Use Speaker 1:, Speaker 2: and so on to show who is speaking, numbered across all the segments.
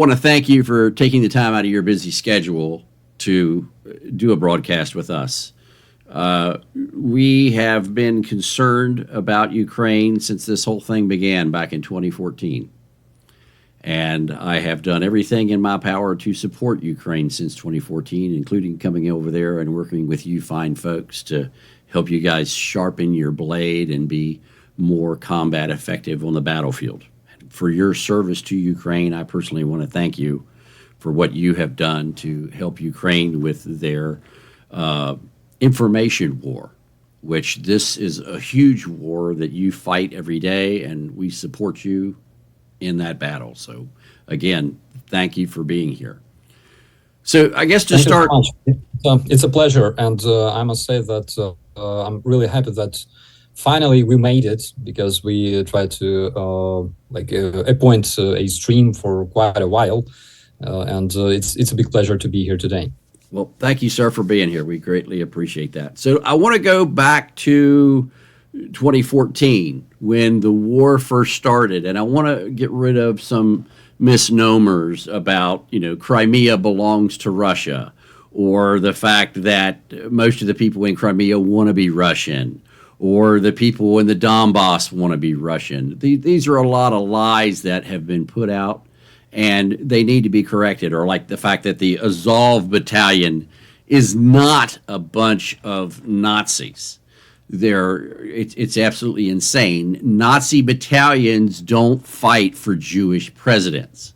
Speaker 1: want to thank you for taking the time out of your busy schedule to do a broadcast with us. We have been concerned about Ukraine since this whole thing began back in 2014. And I have done everything in my power to support Ukraine since 2014, including coming over there and working with you fine folks to help you guys sharpen your blade and be more combat effective on the battlefield. For your service to Ukraine, I personally want to thank you for what you have done to help Ukraine with their information war, which this is a huge war that you fight every day, and we support you in that battle. So again, thank you for being here. So I guess to
Speaker 2: Thank
Speaker 1: start,
Speaker 2: you so much. It's a pleasure, and I must say that I'm really happy that finally we made it, because we tried to appoint a stream for quite a while, and it's a big pleasure to be here today.
Speaker 1: well, thank you, sir, for being here. We greatly appreciate that. So I want to go back to 2014 when the war first started, and I want to get rid of some misnomers about, Crimea belongs to Russia, or the fact that most of the people in Crimea want to be Russian, or the people in the Donbass want to be Russian. These are a lot of lies that have been put out, and they need to be corrected. Or like the fact that the Azov battalion is not a bunch of Nazis. It's absolutely insane. Nazi battalions don't fight for Jewish presidents.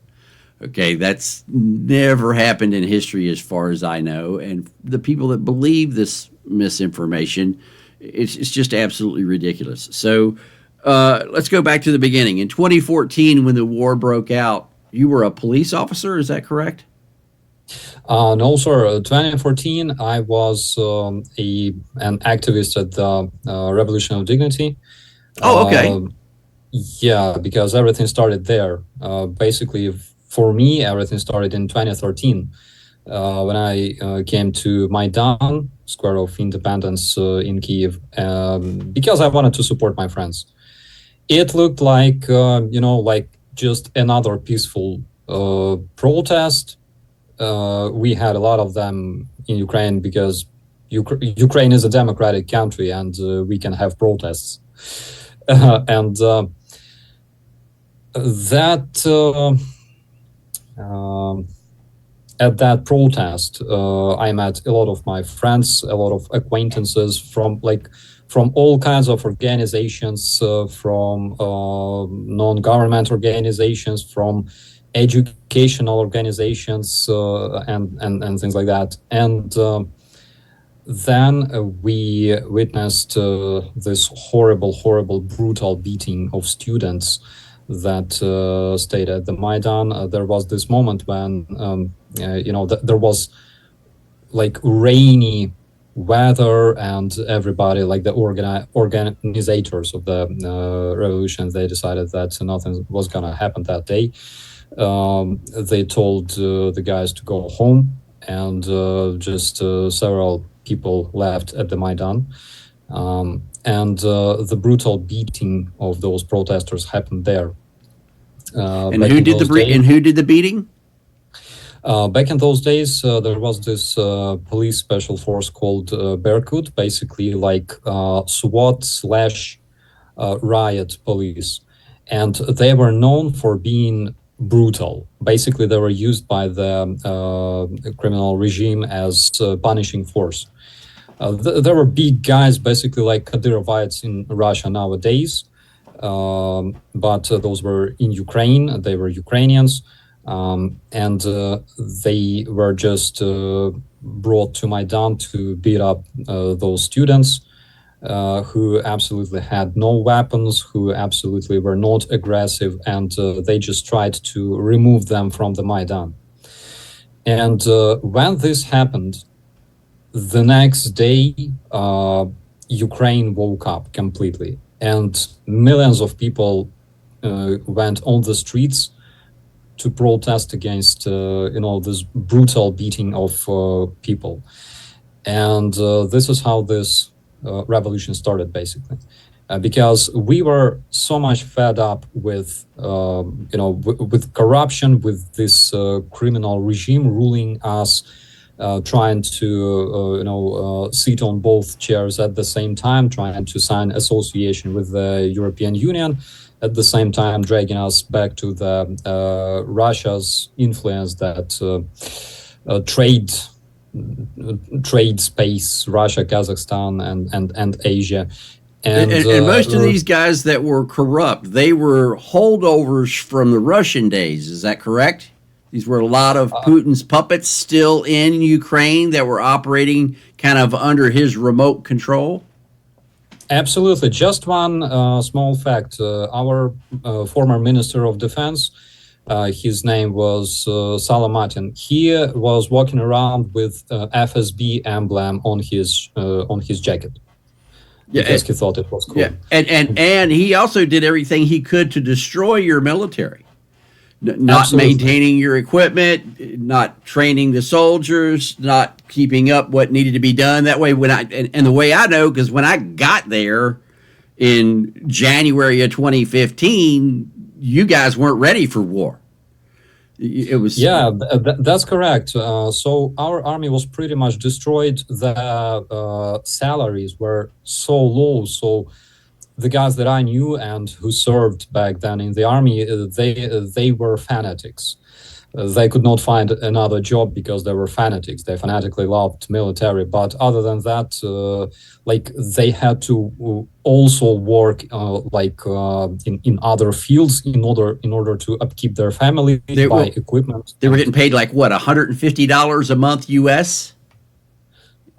Speaker 1: Okay, that's never happened in history as far as I know. And the people that believe this misinformation, it's just absolutely ridiculous. So let's go back to the beginning. In 2014, when the war broke out, you were a police officer, is that correct?
Speaker 2: No, sir. 2014, I was an activist at the Revolution of Dignity.
Speaker 1: Oh, okay.
Speaker 2: Yeah, because everything started there. Basically, for me, everything started in 2013 when I came to Maidan, Square of Independence in Kiev, because I wanted to support my friends. It looked like, like just another peaceful protest. We had a lot of them in Ukraine because Ukraine is a democratic country, and we can have protests. And at that protest, I met a lot of my friends, a lot of acquaintances from all kinds of organizations, from non-government organizations, from educational organizations, and things like that. And then we witnessed this horrible, brutal beating of students that stayed at the Maidan. There was this moment when, there was like rainy weather, and everybody, like the organizers of the revolution, they decided that nothing was going to happen that day. They told the guys to go home, and just several people left at the Maidan. And the brutal beating of those protesters happened there.
Speaker 1: And who did the beating?
Speaker 2: Back in those days, there was this police special force called Berkut, basically like SWAT / riot police. And they were known for being brutal. Basically, they were used by the criminal regime as punishing force. There were big guys, basically like Kadyrovites in Russia nowadays, but those were in Ukraine. They were Ukrainians, and they were just brought to Maidan to beat up those students who absolutely had no weapons, who absolutely were not aggressive, and they just tried to remove them from the Maidan. And when this happened, the next day, Ukraine woke up completely, and millions of people went on the streets to protest against, this brutal beating of people. And this is how this revolution started, basically. because we were so much fed up with, with corruption, with this criminal regime ruling us, trying to, sit on both chairs at the same time, trying to sign association with the European Union, at the same time dragging us back to the Russia's influence, that trade space, Russia, Kazakhstan, and Asia.
Speaker 1: And most of these guys that were corrupt, they were holdovers from the Russian days. Is that correct? These were a lot of Putin's puppets still in Ukraine that were operating kind of under his remote control.
Speaker 2: Absolutely. Just one small fact. Our former Minister of Defense, his name was Salamatin. He was walking around with FSB emblem on his jacket. Because he thought it was cool.
Speaker 1: Yeah, and he also did everything he could to destroy your military, not
Speaker 2: Absolutely.
Speaker 1: maintaining your equipment, not training the soldiers, not keeping up what needed to be done. That way, and the way I know, because when I got there in January of 2015, you guys weren't ready for war. It was
Speaker 2: that's correct. So our army was pretty much destroyed. The salaries were so low. So the guys that I knew and who served back then in the army, they were fanatics. They could not find another job because they were fanatics. They fanatically loved military. But other than that, they had to also work in other fields in order to upkeep their family, buy equipment.
Speaker 1: They were getting paid like what, $150 a month US?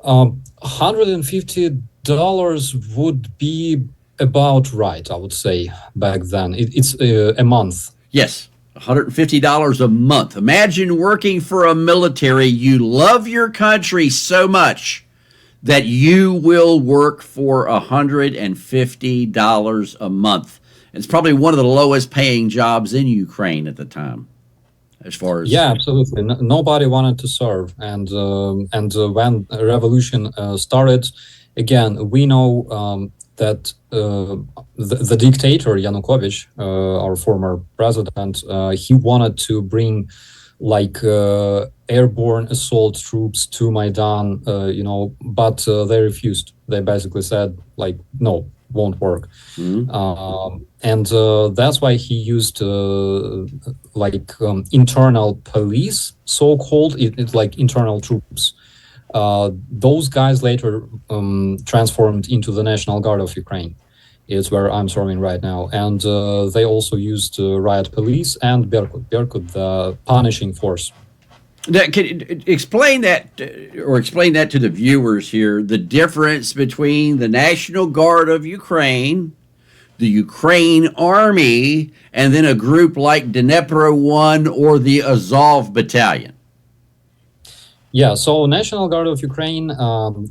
Speaker 2: $150 would be about right, I would say, back then. It's a month.
Speaker 1: Yes. $150 a month. Imagine working for a military. You love your country so much that you will work for $150 a month. It's probably one of the lowest paying jobs in Ukraine at the time, as far as
Speaker 2: absolutely. Nobody wanted to serve, and when the revolution started, again, we know that the dictator Yanukovych, our former president, he wanted to bring airborne assault troops to Maidan, but they refused. They basically said no, won't work. And that's why he used internal police, so-called. It's like internal troops. Those guys later transformed into the National Guard of Ukraine. It's where I'm serving right now. And they also used riot police and Berkut, the punishing force.
Speaker 1: Can you explain that to the viewers here, the difference between the National Guard of Ukraine, the Ukraine Army, and then a group like Dnipro 1 or the Azov Battalion?
Speaker 2: Yeah, so National Guard of Ukraine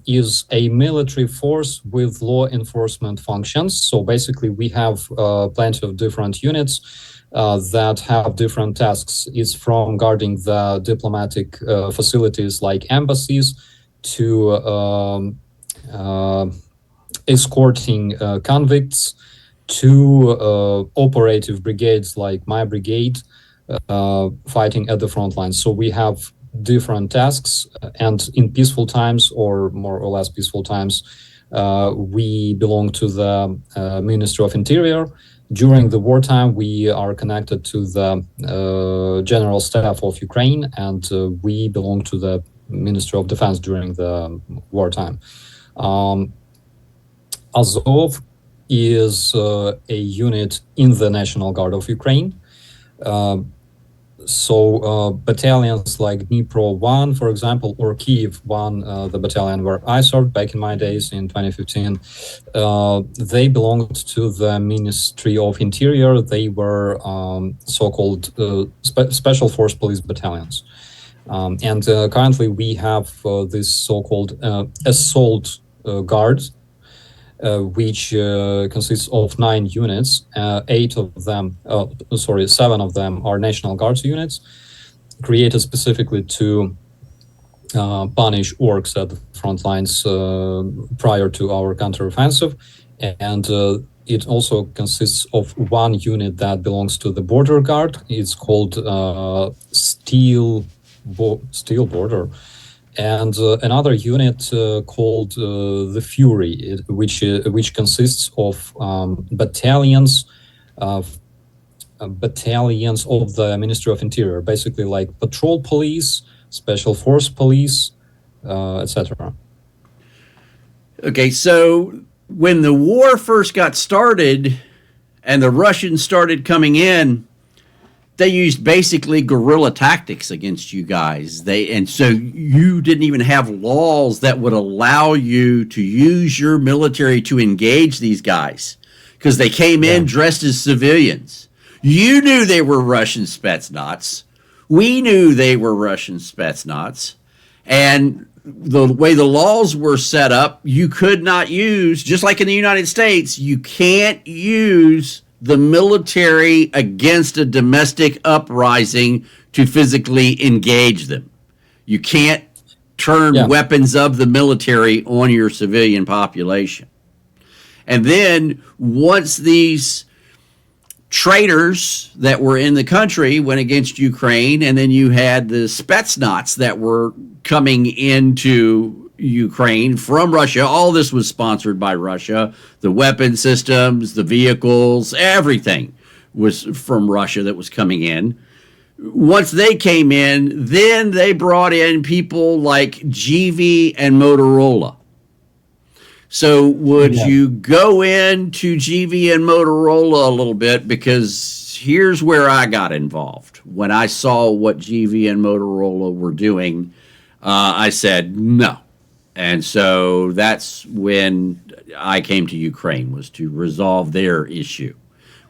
Speaker 2: is a military force with law enforcement functions. So basically we have plenty of different units that have different tasks. It's from guarding the diplomatic facilities like embassies to escorting convicts to operative brigades like my brigade, fighting at the front lines. So we have different tasks, and in peaceful times, or more or less peaceful times, we belong to the Ministry of Interior. During the wartime, we are connected to the General Staff of Ukraine, and we belong to the Ministry of Defense during the wartime. Azov is a unit in the National Guard of Ukraine. So battalions like Dnipro 1, for example, or Kiev 1, the battalion where I served back in my days in 2015, they belonged to the Ministry of Interior. They were so-called Special Force Police battalions. And currently we have this so-called assault guard, which consists of 9 units. 7 of them are National Guard units, created specifically to punish orcs at the front lines prior to our counteroffensive. and it also consists of one unit that belongs to the border guard. It's called Steel Border, and another unit called the Fury, which consists of battalions of the Ministry of Interior, basically like patrol police, special force police, etc.
Speaker 1: Okay, so when the war first got started and the Russians started coming in, they used basically guerrilla tactics against you guys. And so you didn't even have laws that would allow you to use your military to engage these guys because they came in dressed as civilians. You knew they were Russian Spetsnaz. We knew they were Russian Spetsnaz. And the way the laws were set up, you could not use, just like in the United States, you can't use the military against a domestic uprising to physically engage them. You can't turn weapons of the military on your civilian population. And then once these traitors that were in the country went against Ukraine, and then you had the Spetsnaz that were coming into Ukraine from Russia. All this was sponsored by Russia. The weapon systems, the vehicles, everything was from Russia that was coming in. Once they came in, then they brought in people like GV and Motorola. So would you go into GV and Motorola a little bit? Because here's where I got involved. When I saw what GV and Motorola were doing, I said no. And so that's when I came to Ukraine, was to resolve their issue,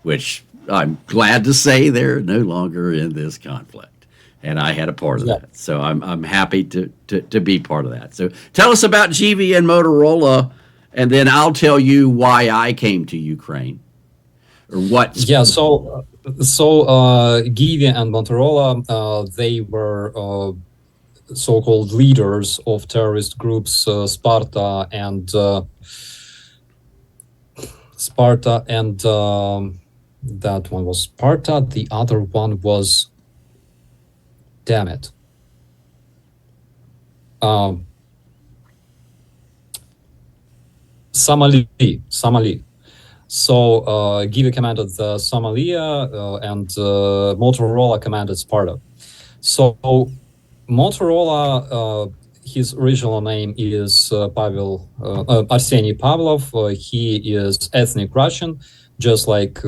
Speaker 1: which I'm glad to say they're no longer in this conflict. And I had a part of that. So I'm happy to be part of that. So tell us about GV and Motorola, and then I'll tell you why I came to Ukraine. Or what?
Speaker 2: Yeah, so GV and Motorola, they were so-called leaders of terrorist groups, Sparta and that one was Sparta. The other one was, damn it, Somali. So GV commanded the Somalia, and Motorola commanded Sparta. So Motorola, his original name is Arseny Pavlov. He is ethnic Russian, just like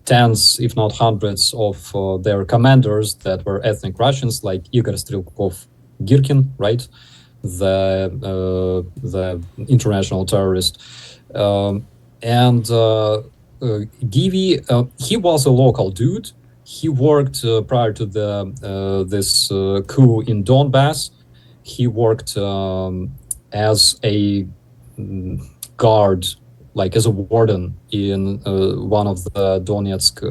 Speaker 2: tens, if not hundreds, of their commanders that were ethnic Russians, like Igor Strelkov Girkin, right? The international terrorist. And Givi, he was a local dude. He worked prior to this coup in Donbass. He worked as a guard, like as a warden in one of the Donetsk.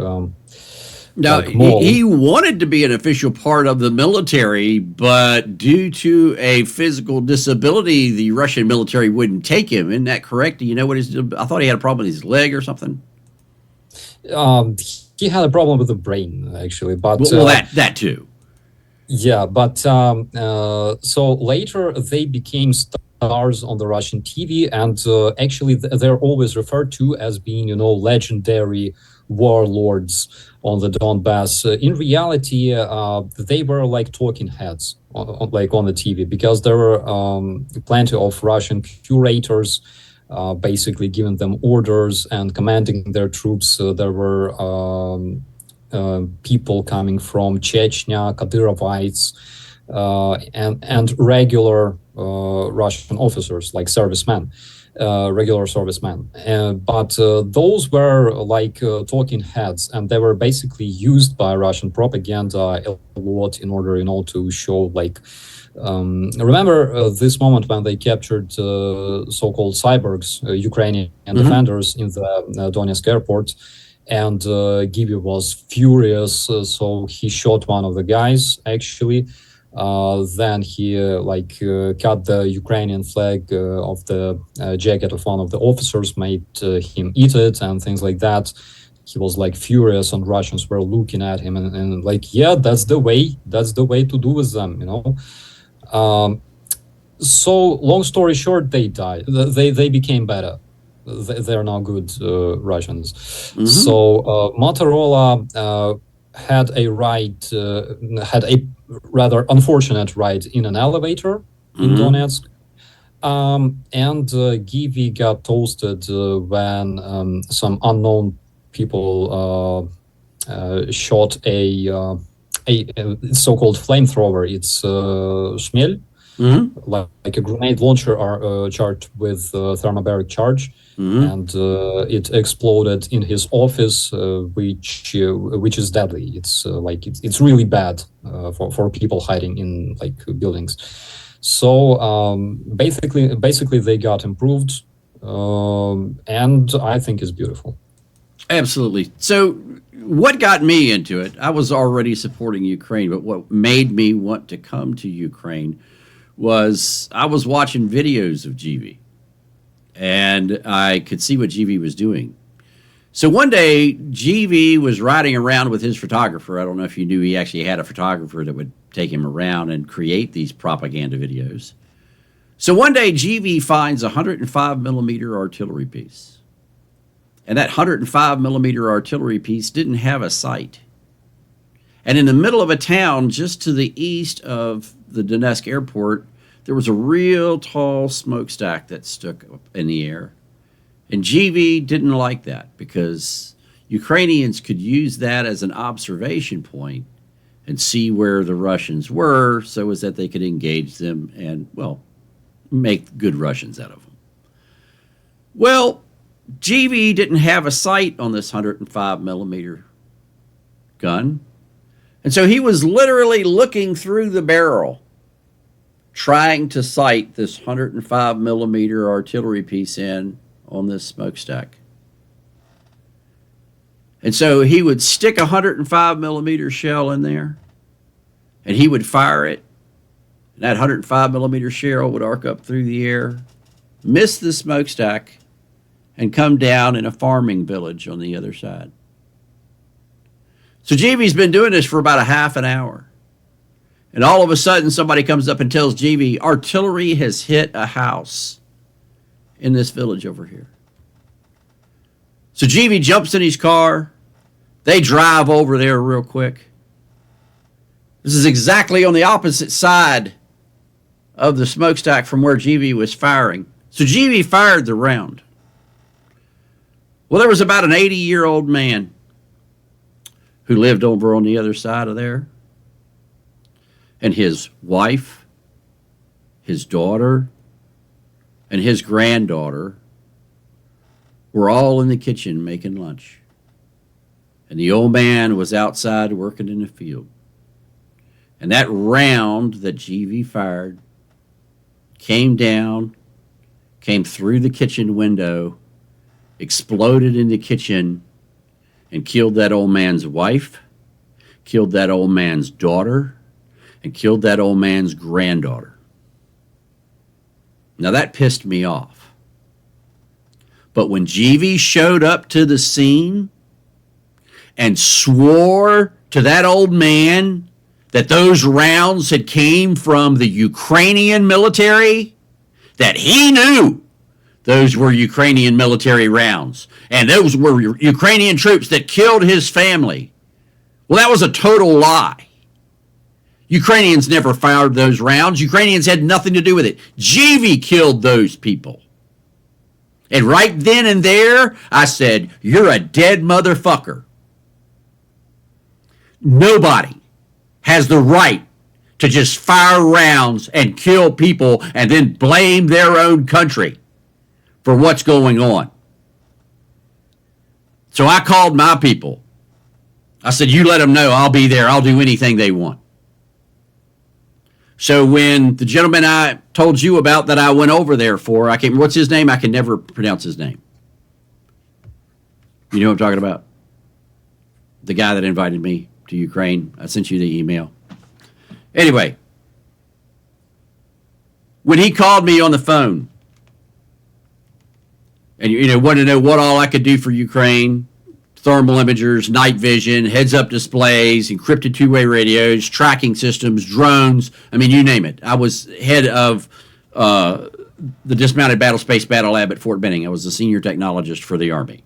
Speaker 1: Now, he wanted to be an official part of the military, but due to a physical disability, the Russian military wouldn't take him. Isn't that correct? Do you know what I thought he had a problem with his leg or something.
Speaker 2: He had a problem with the brain, actually, but
Speaker 1: that too.
Speaker 2: Yeah, but so later they became stars on the Russian TV, and actually they're always referred to as being, legendary warlords on the Donbass. In reality, they were like talking heads, like on the TV, because there were plenty of Russian curators, basically giving them orders and commanding their troops. There were people coming from Chechnya, Kadyrovites, and regular Russian officers, like servicemen. Regular servicemen, but those were like talking heads, and they were basically used by Russian propaganda a lot in order, to show like. Remember this moment when they captured so-called cyborgs, Ukrainian defenders in the Donetsk airport, and Givi was furious, so he shot one of the guys actually. Then he cut the Ukrainian flag of the jacket of one of the officers, made him eat it, and things like that. He was like furious, and Russians were looking at him and like, yeah, that's the way to do with them, so long story short, they died. They became better. They're now good Russians. So Motorola had a rather unfortunate ride in an elevator in Donetsk. And Givi got toasted when some unknown people shot a so-called flamethrower. It's shmel, like a grenade launcher charged with thermobaric charge. And it exploded in his office, which is deadly. It's it's really bad for people hiding in like buildings. So basically they got improved, and I think it's beautiful.
Speaker 1: Absolutely. So what got me into it? I was already supporting Ukraine, but what made me want to come to Ukraine was I was watching videos of GV, and I could see what GV was doing. So one day, GV was riding around with his photographer. I don't know if you knew he actually had a photographer that would take him around and create these propaganda videos. So one day, GV finds a 105 millimeter artillery piece. And that 105 millimeter artillery piece didn't have a sight. And in the middle of a town just to the east of the Donetsk airport, there was a real tall smokestack that stuck up in the air. And GV didn't like that because Ukrainians could use that as an observation point and see where the Russians were so as that they could engage them and, well, make good Russians out of them. Well, GV didn't have a sight on this 105 millimeter gun. And so he was literally looking through the barrel, trying to sight this 105 millimeter artillery piece in on this smokestack. And so he would stick a 105 millimeter shell in there, and he would fire it. And that 105 millimeter shell would arc up through the air, miss the smokestack, and come down in a farming village on the other side. So GV's been doing this for about a half an hour. And all of a sudden, somebody comes up and tells GV, artillery has hit a house in this village over here. So GV jumps in his car. They drive over there real quick. This is exactly on the opposite side of the smokestack from where GV was firing. So GV fired the round. Well, there was about an 80-year-old man who lived over on the other side of there. And his wife, his daughter, and his granddaughter were all in the kitchen making lunch. And the old man was outside working in the field. And that round that GV fired came down, came through the kitchen window, exploded in the kitchen, and killed that old man's wife, killed that old man's daughter, and killed that old man's granddaughter. Now that pissed me off. But when GV showed up to the scene and swore to that old man that those rounds had came from the Ukrainian military, that he knew those were Ukrainian military rounds, and those were Ukrainian troops that killed his family, well, that was a total lie. Ukrainians never fired those rounds. Ukrainians had nothing to do with it. GV killed those people. And right then and there, I said, you're a dead motherfucker. Nobody has the right to just fire rounds and kill people and then blame their own country for what's going on. So I called my people. I said, you let them know I'll be there. I'll do anything they want. So when the gentleman I told you about that I went over there for, I can't, what's his name? I can never pronounce his name. You know what I'm talking about? The guy that invited me to Ukraine. I sent you the email. Anyway, when he called me on the phone and wanted to know what all I could do for Ukraine, thermal imagers, night vision, heads-up displays, encrypted two-way radios, tracking systems, drones. I mean, you name it. I was head of the Dismounted Battle Space Battle Lab at Fort Benning. I was the senior technologist for the Army.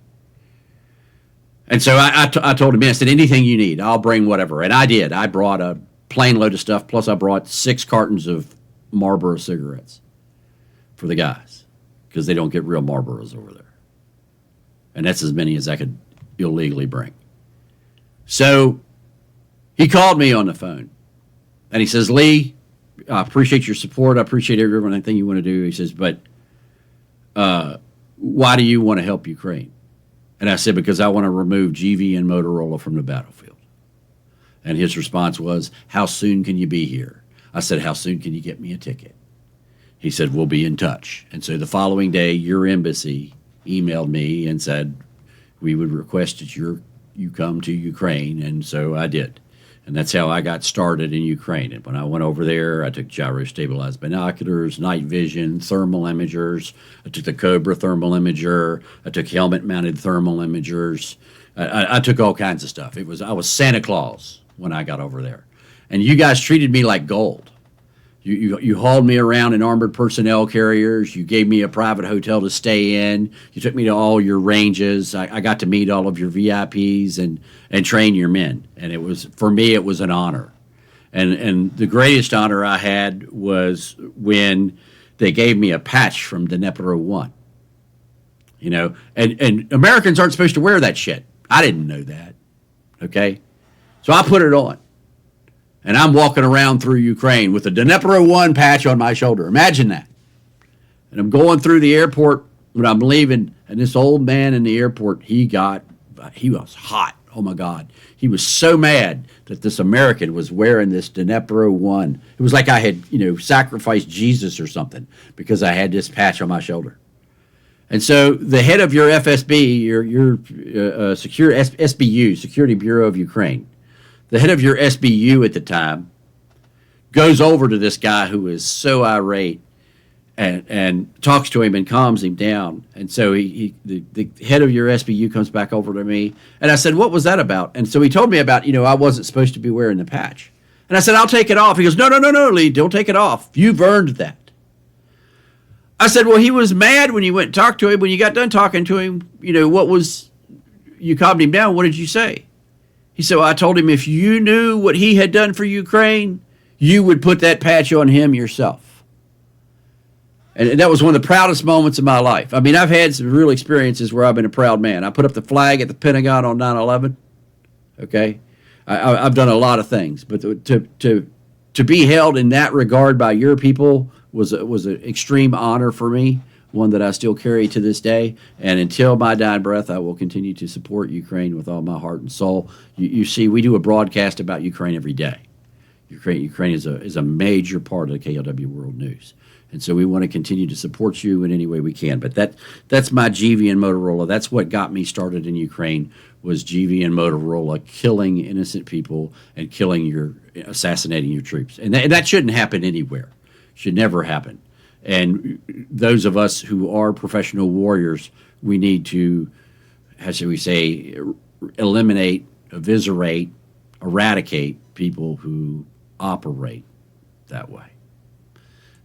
Speaker 1: And so I told him, I said, anything you need, I'll bring whatever. And I did. I brought a plane load of stuff, plus I brought 6 cartons of Marlboro cigarettes for the guys, because they don't get real Marlboros over there. And that's as many as I could illegally bring. So he called me on the phone, and he says, Lee, I appreciate your support. I appreciate everything you want to do. He says, but why do you want to help Ukraine? And I said, because I want to remove GV and Motorola from the battlefield. And his response was, how soon can you be here? I said, how soon can you get me a ticket? He said, we'll be in touch. And so the following day, your embassy emailed me and said, we would request that you come to Ukraine. And so I did. And that's how I got started in Ukraine. And when I went over there, I took gyro-stabilized binoculars, night vision, thermal imagers. I took the Cobra thermal imager. I took helmet-mounted thermal imagers. I took all kinds of stuff. I was Santa Claus when I got over there. And you guys treated me like gold. You hauled me around in armored personnel carriers. You gave me a private hotel to stay in. You took me to all your ranges. I got to meet all of your VIPs and train your men. And for me, it was an honor. And the greatest honor I had was when they gave me a patch from Dnepro 1. And Americans aren't supposed to wear that shit. I didn't know that. Okay? So I put it on. And I'm walking around through Ukraine with a Dnepro 1 patch on my shoulder. Imagine that. And I'm going through the airport when I'm leaving, and this old man in the airport, he was hot. Oh, my God. He was so mad that this American was wearing this Dnepro 1. It was like I had, sacrificed Jesus or something, because I had this patch on my shoulder. And so the head of your FSB, your secure SBU, Security Bureau of Ukraine, the head of your SBU at the time goes over to this guy who is so irate and talks to him and calms him down. And so the head of your SBU comes back over to me. And I said, what was that about? And so he told me about, I wasn't supposed to be wearing the patch. And I said, I'll take it off. He goes, no, Lee, don't take it off. You've earned that. I said, well, he was mad when you went and talked to him. When you got done talking to him, you calmed him down. What did you say? He said, well, I told him if you knew what he had done for Ukraine, you would put that patch on him yourself. And that was one of the proudest moments of my life. I mean, I've had some real experiences where I've been a proud man. I put up the flag at the Pentagon on 9/11. Okay? I've done a lot of things. But to be held in that regard by your people was an extreme honor for me, one that I still carry to this day. And until my dying breath, I will continue to support Ukraine with all my heart and soul. You see, we do a broadcast about Ukraine every day. Ukraine is a major part of the KLW World News. And so we want to continue to support you in any way we can. But that's my GV and Motorola. That's what got me started in Ukraine, was GV and Motorola killing innocent people and assassinating your troops. And that shouldn't happen anywhere. Should never happen. And those of us who are professional warriors, we need to, how should we say, eliminate, eviscerate, eradicate people who operate that way.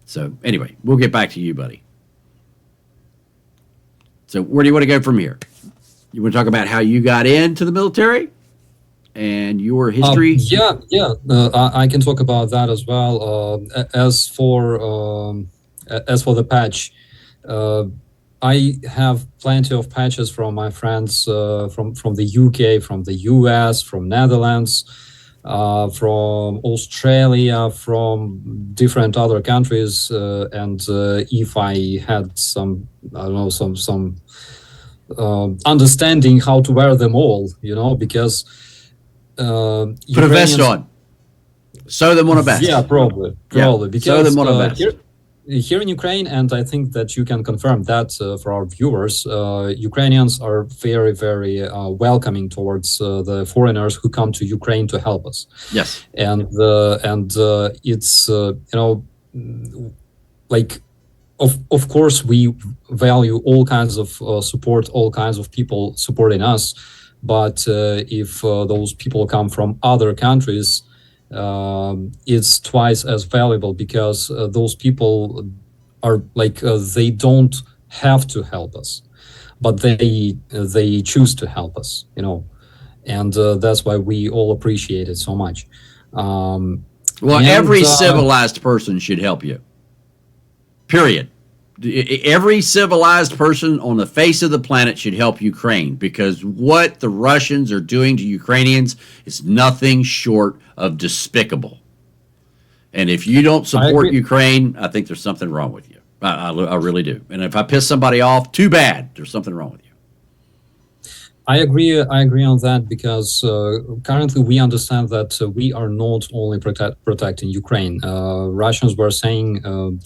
Speaker 1: So anyway, we'll get back to you, buddy. So where do you want to go from here? You want to talk about how you got into the military and your history?
Speaker 2: I can talk about that as well. As for the patch, I have plenty of patches from my friends from the UK, from the US, from Netherlands, from Australia, from different other countries, and if I had some understanding how to wear them all, because
Speaker 1: put a vest on, sew them on a vest.
Speaker 2: Yeah, probably because
Speaker 1: sew them on a vest.
Speaker 2: Here in Ukraine, and I think that you can confirm that for our viewers, Ukrainians are very, very welcoming towards the foreigners who come to Ukraine to help us.
Speaker 1: Yes,
Speaker 2: and it's like of course we value all kinds of support, all kinds of people supporting us, but if those people come from other countries, it's twice as valuable, because those people are like they don't have to help us, but they choose to help us, and that's why we all appreciate it so much. um,
Speaker 1: Well,
Speaker 2: and
Speaker 1: every civilized person should help you. Period. Every civilized person on the face of the planet should help Ukraine, because what the Russians are doing to Ukrainians is nothing short of despicable. And if you don't
Speaker 2: I
Speaker 1: support
Speaker 2: agree.
Speaker 1: Ukraine, I think there's something wrong with you. I really do. And if I piss somebody off, too bad. There's something wrong with you.
Speaker 2: I agree. I agree on that, because currently we understand that we are not only protecting Ukraine. Russians were saying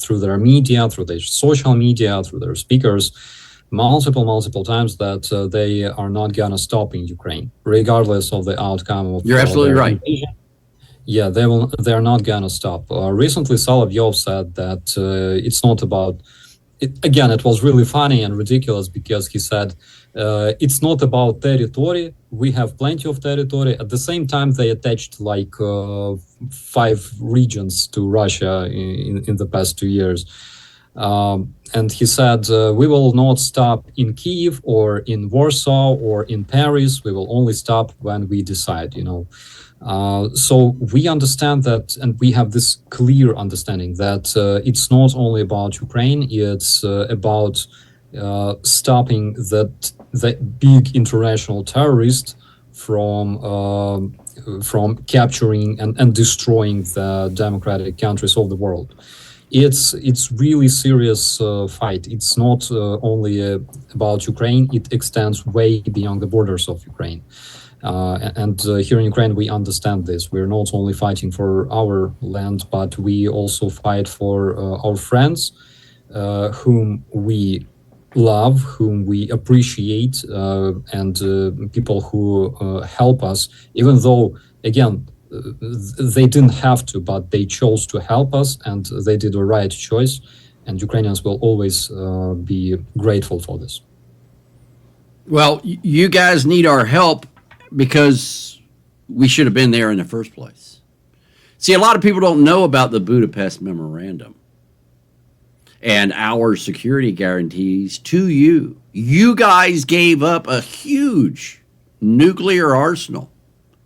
Speaker 2: through their media, through their social media, through their speakers, multiple times that they are not gonna stop in Ukraine, regardless of the outcome of
Speaker 1: You're absolutely
Speaker 2: their
Speaker 1: right.
Speaker 2: invasion. Yeah, they will. They are not gonna stop. Recently, Solovyov said that it's not about. Again, it was really funny and ridiculous, because he said it's not about territory. We have plenty of territory. At the same time, they attached like 5 regions to Russia in the past 2 years. And he said, we will not stop in Kiev or in Warsaw or in Paris. We will only stop when we decide, So we understand that, and we have this clear understanding that it's not only about Ukraine, it's about stopping that big international terrorist from capturing and destroying the democratic countries of the world. It's really serious fight. It's not only about Ukraine. It extends way beyond the borders of Ukraine. And here in Ukraine, we understand this. We're not only fighting for our land, but we also fight for our friends, whom we love, whom we appreciate, and people who help us, even though, again, they didn't have to, but they chose to help us, and they did the right choice. And Ukrainians will always be grateful for this.
Speaker 1: Well, you guys need our help because we should have been there in the first place. See, a lot of people don't know about the Budapest Memorandum and our security guarantees to you. You guys gave up a huge nuclear arsenal,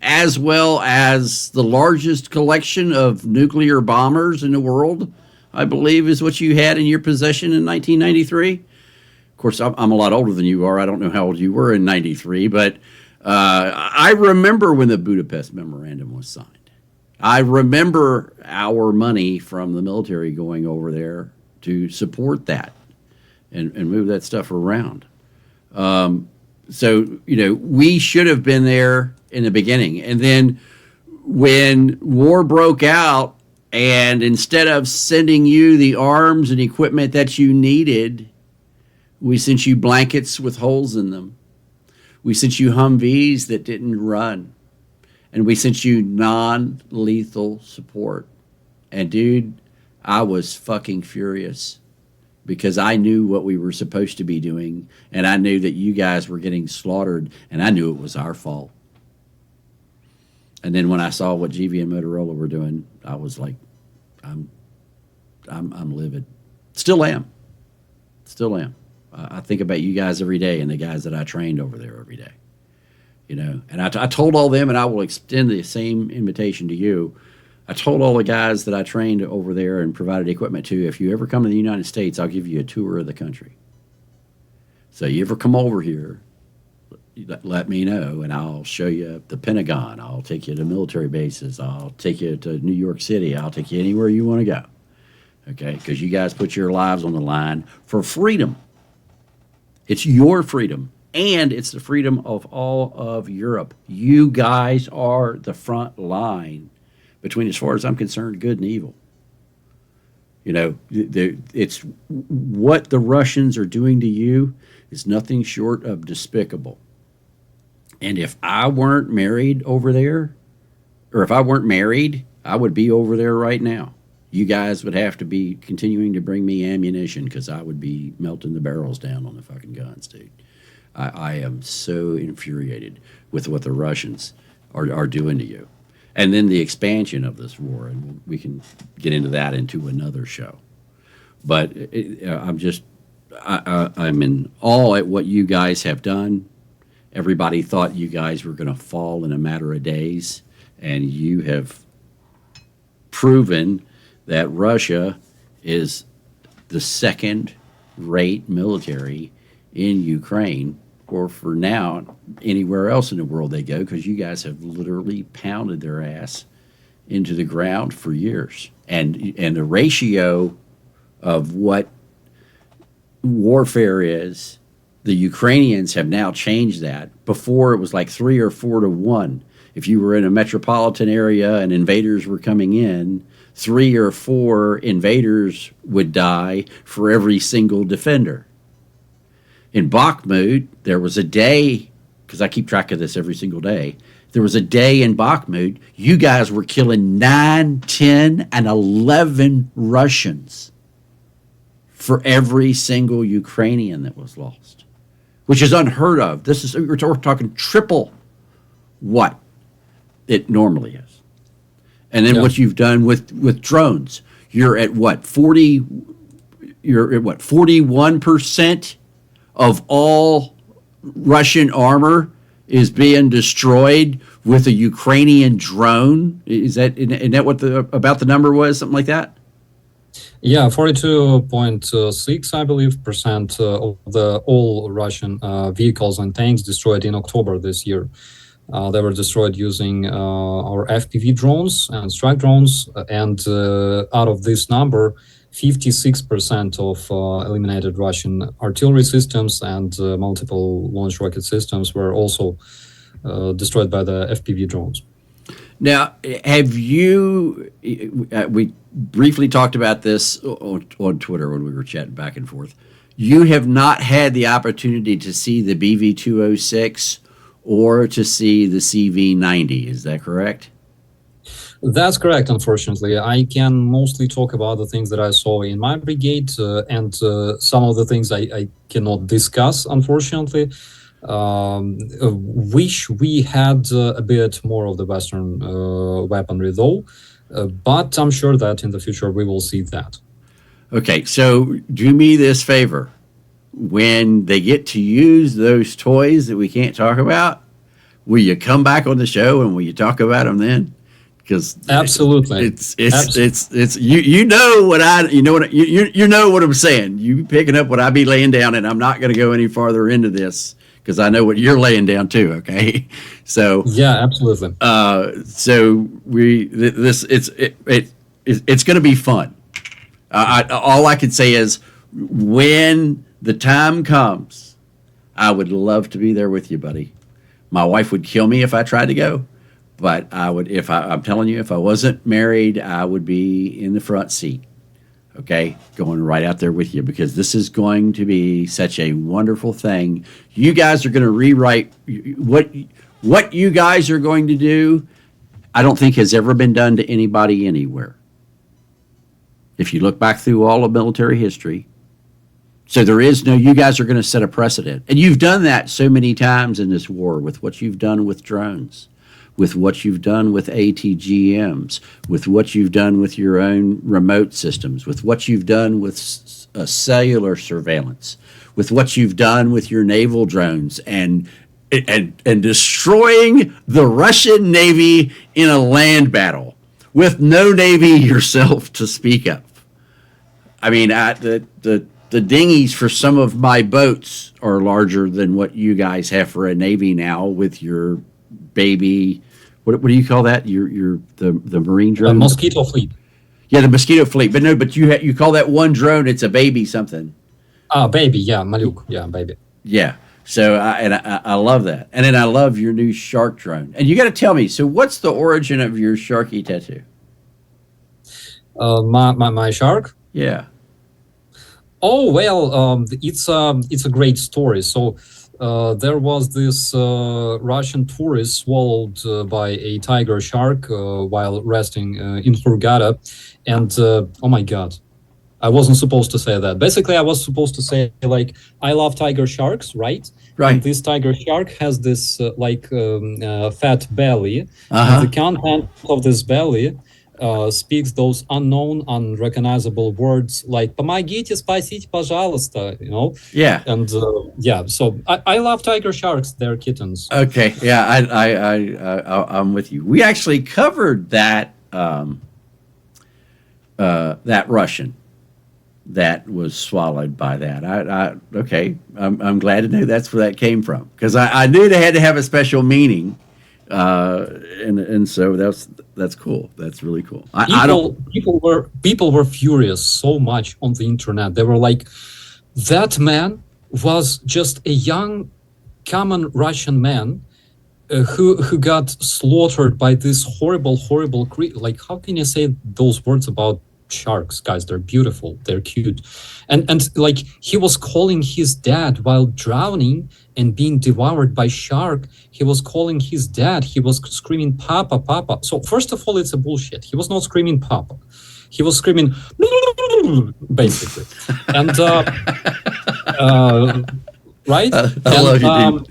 Speaker 1: as well as the largest collection of nuclear bombers in the world, I believe is what you had in your possession in 1993. Of course, I'm a lot older than you are. I don't know how old you were in 93, but I remember when the Budapest Memorandum was signed. I remember our money from the military going over there to support that and move that stuff around. So, we should have been there in the beginning. And then when war broke out, and instead of sending you the arms and equipment that you needed, we sent you blankets with holes in them. We sent you Humvees that didn't run. And we sent you non-lethal support. And dude, I was fucking furious, because I knew what we were supposed to be doing, and I knew that you guys were getting slaughtered, and I knew it was our fault. And then when I saw what GV and Motorola were doing, I was like, I'm livid. Still am. Still am. I think about you guys every day, and the guys that I trained over there every day. And I told all them, and I will extend the same invitation to you. I told all the guys that I trained over there and provided equipment to, if you ever come to the United States, I'll give you a tour of the country. So you ever come over here, let me know, and I'll show you the Pentagon. I'll take you to military bases. I'll take you to New York City. I'll take you anywhere you want to go. Okay? Because you guys put your lives on the line for freedom. It's your freedom, and it's the freedom of all of Europe. You guys are the front line between, as far as I'm concerned, good and evil. It's what the Russians are doing to you is nothing short of despicable. And if I weren't married over there, or if I weren't married, I would be over there right now. you guys would have to be continuing to bring me ammunition because I would be melting the barrels down on the fucking guns, dude. I am so infuriated with what the Russians are doing to you. And then the expansion of this war, and we can get into that into another show. But I'm in awe at what you guys have done. Everybody thought you guys were going to fall in a matter of days, and you have proven that Russia is the second-rate military in Ukraine, or for now, anywhere else in the world they go, because you guys have literally pounded their ass into the ground for years. And the ratio of what warfare is, the Ukrainians have now changed that. Before it was like 3 or 4 to 1. If you were in a metropolitan area and invaders were coming in, 3 or 4 invaders would die for every single defender. In Bakhmut, there was a day, because I keep track of this every single day, there was a day in Bakhmut, you guys were killing 9, 10, and 11 Russians for every single Ukrainian that was lost, which is unheard of. We're talking triple what it normally is. And then what you've done with drones, you're at what, 41% of all Russian armor is being destroyed with a Ukrainian drone. Isn't that what about the number was? Something like that?
Speaker 2: Yeah, 42.6, I believe, percent of the all Russian vehicles and tanks destroyed in October this year. They were destroyed using our FPV drones and strike drones, and out of this number, 56% of eliminated Russian artillery systems and multiple launch rocket systems were also destroyed by the FPV drones.
Speaker 1: Now, have you, we briefly talked about this on Twitter when we were chatting back and forth. You have not had the opportunity to see the BV-206 or to see the CV-90, is that correct?
Speaker 2: That's correct, unfortunately. I can mostly talk about the things that I saw in my brigade, and some of the things I cannot discuss, unfortunately. Wish we had a bit more of the Western weaponry, though, but I'm sure that in the future we will see that. Okay,
Speaker 1: so do me this favor. When they get to use those toys that we can't talk about, will you come back on the show and will you talk about them then? Because
Speaker 2: absolutely,
Speaker 1: it's you know what I'm saying. You picking up what I be laying down, and I'm not going to go any farther into this because I know what you're laying down too. Okay, so
Speaker 2: yeah, absolutely.
Speaker 1: So it's going to be fun. All I can say is when the time comes, I would love to be there with you, buddy. My wife would kill me if I tried to go. But I would, I'm telling you, if I wasn't married, I would be in the front seat, okay, going right out there with you, because this is going to be such a wonderful thing. You guys are going to rewrite what you guys are going to do. I don't think has ever been done to anybody anywhere. If you look back through all of military history, so you guys are going to set a precedent, and you've done that so many times in this war with what you've done with drones, with what you've done with ATGMs, with what you've done with your own remote systems, with what you've done with cellular surveillance, with what you've done with your naval drones, and destroying the Russian Navy in a land battle with no Navy yourself to speak of. I mean, the dinghies for some of my boats are larger than what you guys have for a Navy now with your baby, what do you call that? The Marine drone?
Speaker 2: Mosquito fleet.
Speaker 1: Yeah, the Mosquito fleet. But no, but you call that one drone, it's a baby something.
Speaker 2: Baby, yeah, Maluk, yeah, baby.
Speaker 1: Yeah. So I love that. And then I love your new shark drone. And you got to tell me, so what's the origin of your Sharky tattoo?
Speaker 2: My shark?
Speaker 1: Yeah.
Speaker 2: Oh, well, it's a great story. So there was this Russian tourist swallowed by a tiger shark while resting in Hurghada, and oh my God, I wasn't supposed to say that. Basically, I was supposed to say like, I love tiger sharks, right? And
Speaker 1: Right.
Speaker 2: this tiger shark has this fat belly, and the
Speaker 1: Uh-huh.
Speaker 2: content of this belly speaks those unknown, unrecognizable words like "помогите, спасите, пожалуйста," you know.
Speaker 1: Yeah.
Speaker 2: And yeah, so I love tiger sharks. They're kittens.
Speaker 1: Okay. Yeah, I'm with you. We actually covered that Russian that was swallowed by that. Okay. I'm glad to know that's where that came from, because I knew they had to have a special meaning, and so that's cool. That's really cool. I don't.
Speaker 2: People were furious so much on the internet. They were like, that man was just a young common Russian man who got slaughtered by this horrible like, how can you say those words about sharks? Guys, they're beautiful, they're cute. And like, he was calling his dad while drowning and being devoured by shark. He was calling his dad, he was screaming papa, papa. So first of all, it's a bullshit. He was not screaming papa, he was screaming basically. And right.
Speaker 1: I love you, dude.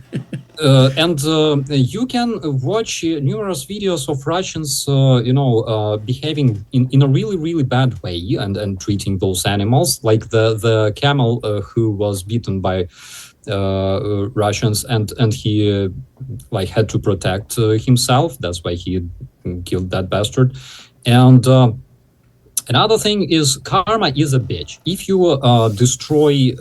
Speaker 2: And you can watch numerous videos of Russians, behaving in a really bad way and treating those animals, like the camel who was beaten by Russians, and he like had to protect himself. That's why he killed that bastard. And another thing is, karma is a bitch. If you destroy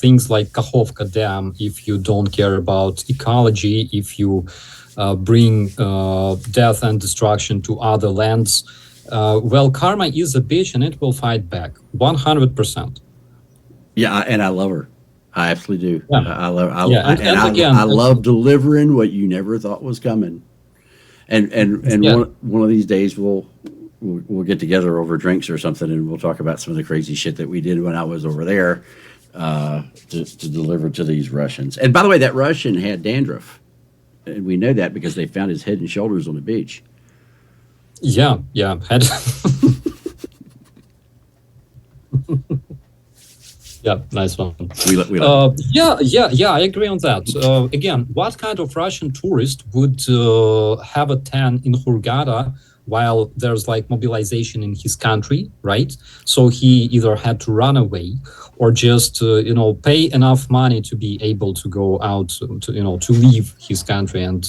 Speaker 2: things like Kakhovka Dam, if you don't care about ecology, if you bring death and destruction to other lands, well, karma is a bitch, and it will fight back 100%.
Speaker 1: Yeah, and I love her. I absolutely do.
Speaker 2: Yeah.
Speaker 1: I love delivering what you never thought was coming. And
Speaker 2: Yeah.
Speaker 1: one of these days we'll get together over drinks or something, and we'll talk about some of the crazy shit that we did when I was over there to deliver to these Russians. And by the way, that Russian had dandruff, and we know that because they found his head and shoulders on the beach.
Speaker 2: Yeah. Yeah, nice one.
Speaker 1: We love
Speaker 2: Yeah, I agree on that. Again, what kind of Russian tourist would have a tan in Hurghada while there's like mobilization in his country, right? So he either had to run away or just pay enough money to be able to go out to leave his country and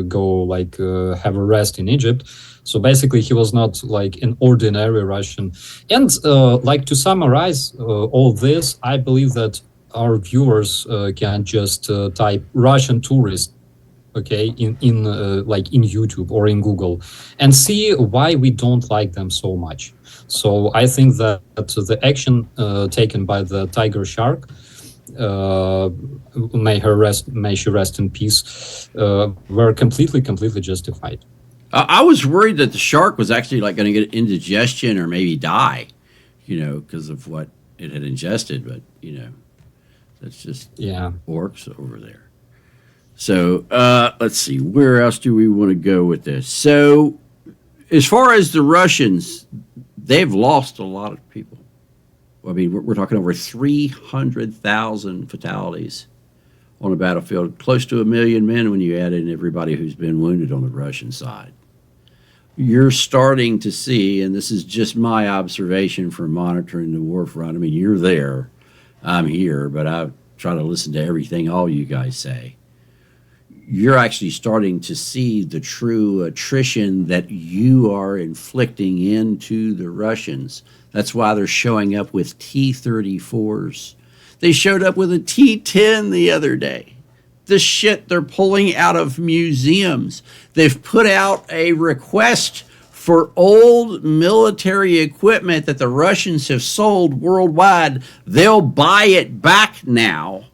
Speaker 2: go like have a rest in Egypt. So basically, he was not like an ordinary Russian. And like, to summarize all this, I believe that our viewers can just type Russian tourist, okay, in YouTube or in Google, and see why we don't like them so much. So I think that the action taken by the tiger shark, may she rest in peace, were completely justified.
Speaker 1: I was worried that the shark was actually like going to get indigestion or maybe die, because of what it had ingested. But that's just orcs over there. So let's see, where else do we want to go with this? So as far as the Russians, they've lost a lot of people. I mean, we're talking over 300,000 fatalities on a battlefield, close to 1 million men when you add in everybody who's been wounded on the Russian side. You're starting to see, and this is just my observation from monitoring the war front. I mean, you're there, I'm here, but I try to listen to everything all you guys say. You're actually starting to see the true attrition that you are inflicting into the Russians. That's why they're showing up with T-34s. They showed up with a T-10 the other day. The shit they're pulling out of museums. They've put out a request for old military equipment that the Russians have sold worldwide. They'll buy it back now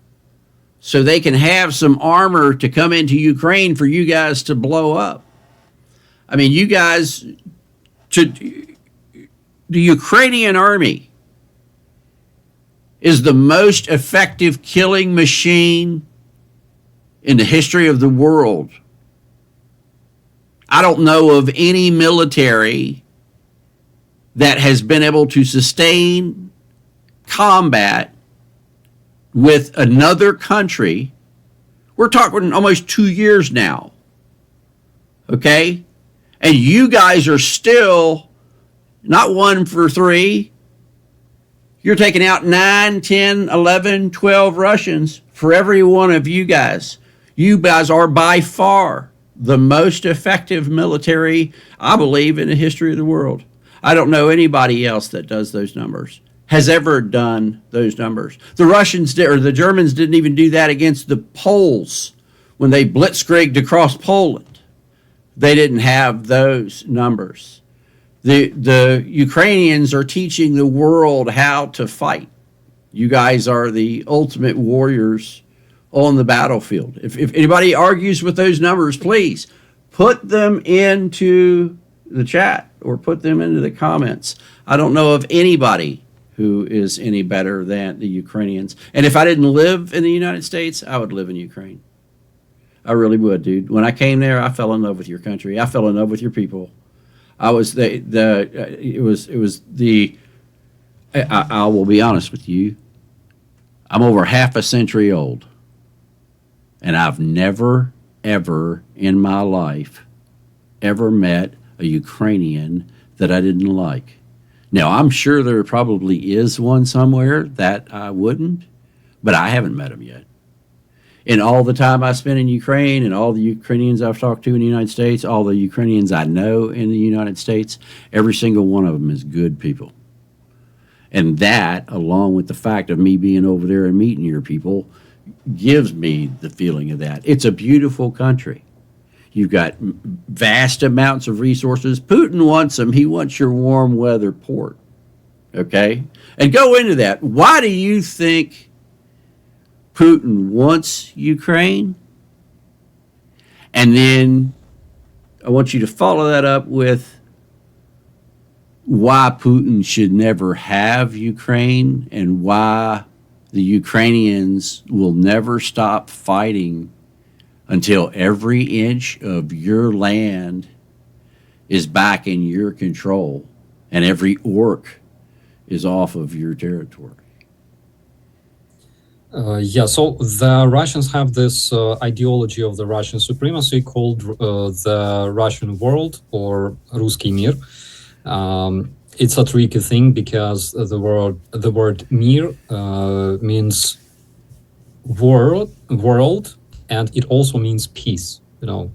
Speaker 1: so they can have some armor to come into Ukraine for you guys to blow up. I mean, you guys, the Ukrainian army is the most effective killing machine in the history of the world. I don't know of any military that has been able to sustain combat with another country. We're talking almost 2 years now. Okay? And you guys are still not 1 for 3. You're taking out 9, 10, 11, 12 Russians for every one of you guys. You guys are by far the most effective military, I believe, in the history of the world. I don't know anybody else that does those numbers, has ever done those numbers. The Russians did, or the Germans didn't even do that against the Poles when they blitzkrieged across Poland. They didn't have those numbers. The Ukrainians are teaching the world how to fight. You guys are the ultimate warriors on the battlefield. If anybody argues with those numbers, please put them into the chat or put them into the comments. I don't know of anybody who is any better than the Ukrainians. And if I didn't live in the United States, I would live in Ukraine. I really would, dude. When I came there, I fell in love with your country. I fell in love with your people. I will be honest with you. I'm over half a century old. And I've never, ever in my life ever met a Ukrainian that I didn't like. Now, I'm sure there probably is one somewhere that I wouldn't, but I haven't met him yet. In all the time I spent in Ukraine and all the Ukrainians I've talked to in the United States, all the Ukrainians I know in the United States, every single one of them is good people. And that, along with the fact of me being over there and meeting your people, gives me the feeling of that. It's a beautiful country. You've got vast amounts of resources. Putin wants them. He wants your warm weather port. Okay? And go into that. Why do you think Putin wants Ukraine? And then I want you to follow that up with why Putin should never have Ukraine and why the Ukrainians will never stop fighting until every inch of your land is back in your control and every orc is off of your territory.
Speaker 2: So the Russians have this ideology of the Russian supremacy called the Russian world or Ruski Mir. It's a tricky thing because the word Mir means world, and it also means peace. You know,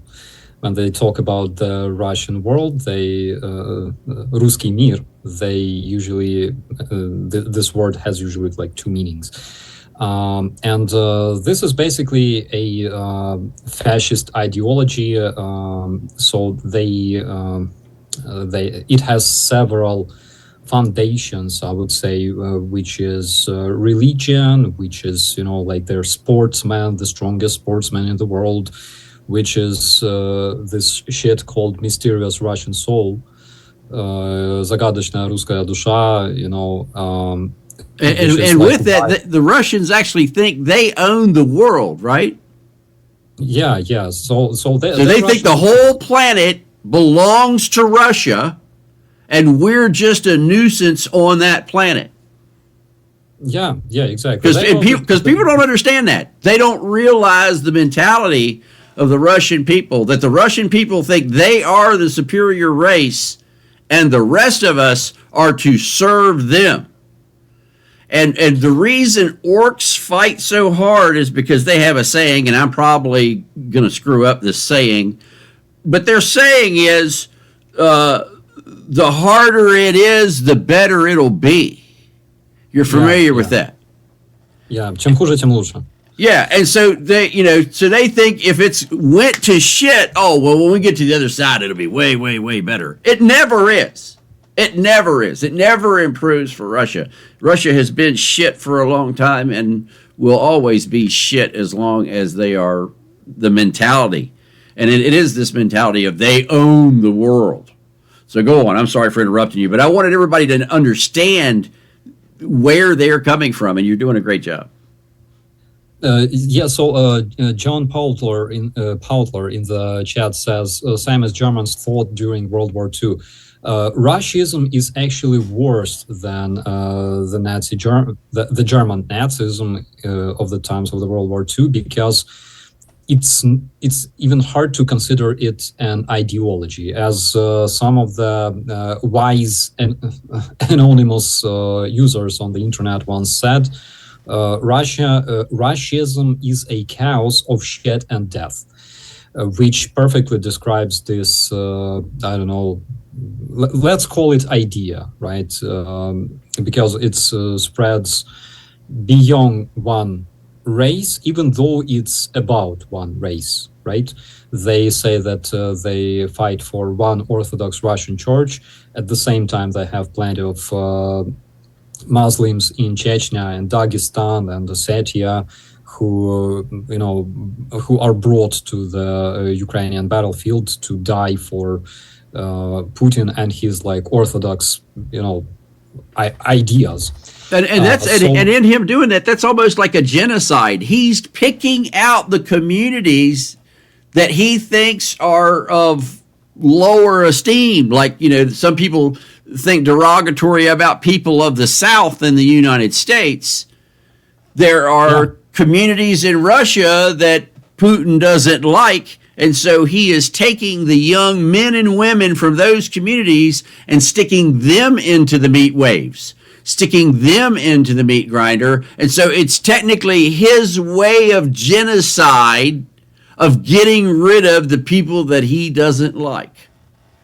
Speaker 2: when they talk about the Russian world, they Ruski Mir. They usually this word has usually like two meanings. And this is basically a fascist ideology. So it has several foundations, I would say, which is religion, which is, you know, like they're sportsmen, the strongest sportsmen in the world, which is this shit called mysterious Russian soul, загадочная русская душа, you know.
Speaker 1: And with that, the Russians actually think they own the world, right?
Speaker 2: Yeah. So
Speaker 1: they think the whole planet belongs to Russia, and we're just a nuisance on that planet.
Speaker 2: Yeah, exactly.
Speaker 1: Because people don't understand that. They don't realize the mentality of the Russian people, that the Russian people think they are the superior race, and the rest of us are to serve them. And the reason orcs fight so hard is because they have a saying, and I'm probably going to screw up this saying, but their saying is, the harder it is, the better it'll be. You're familiar with that?
Speaker 2: Yeah, чем хуже, тем лучше.
Speaker 1: Yeah, and so they think if it's went to shit, oh, well, when we get to the other side, it'll be way, way, way better. It never is. It never is. It never improves for Russia. Russia has been shit for a long time and will always be shit as long as they are the mentality. And it is this mentality of they own the world. So go on. I'm sorry for interrupting you, but I wanted everybody to understand where they're coming from, and you're doing a great job.
Speaker 2: Yeah, so John Pautler in the chat says, same as Germans thought during World War II. Russianism is actually worse than the German Nazism of the times of the World War II, because it's even hard to consider it an ideology, as some of the wise and anonymous users on the internet once said. Russianism is a chaos of shit and death, which perfectly describes this. I don't know. Let's call it idea, right? Because it spreads beyond one race, even though it's about one race, right? They say that they fight for one Orthodox Russian church. At the same time, they have plenty of Muslims in Chechnya and Dagestan and Ossetia who are brought to the Ukrainian battlefield to die for Putin and his like Orthodox, ideas.
Speaker 1: And in him doing that, that's almost like a genocide. He's picking out the communities that he thinks are of lower esteem. Like, some people think derogatory about people of the South in the United States. There are communities in Russia that Putin doesn't like. And so he is taking the young men and women from those communities and sticking them into the meat waves, sticking them into the meat grinder. And so it's technically his way of genocide, of getting rid of the people that he doesn't like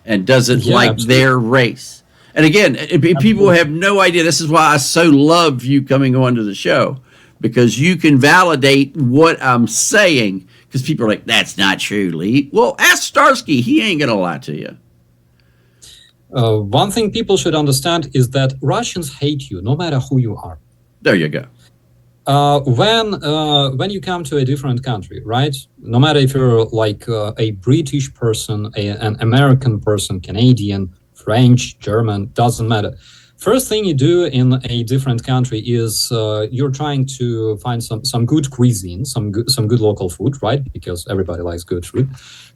Speaker 1: and doesn't like
Speaker 2: absolutely.
Speaker 1: their race. And again, people have no idea. This is why I so love you coming on to the show, because you can validate what I'm saying, because people are like, that's not true, Lee. Well, ask Starsky. He ain't going to lie to you.
Speaker 2: One thing people should understand is that Russians hate you no matter who you are.
Speaker 1: There you go.
Speaker 2: When you come to a different country, right? No matter if you're like a British person, an American person, Canadian, French, German, doesn't matter. First thing you do in a different country is you're trying to find some good cuisine, some good local food, right? Because everybody likes good food.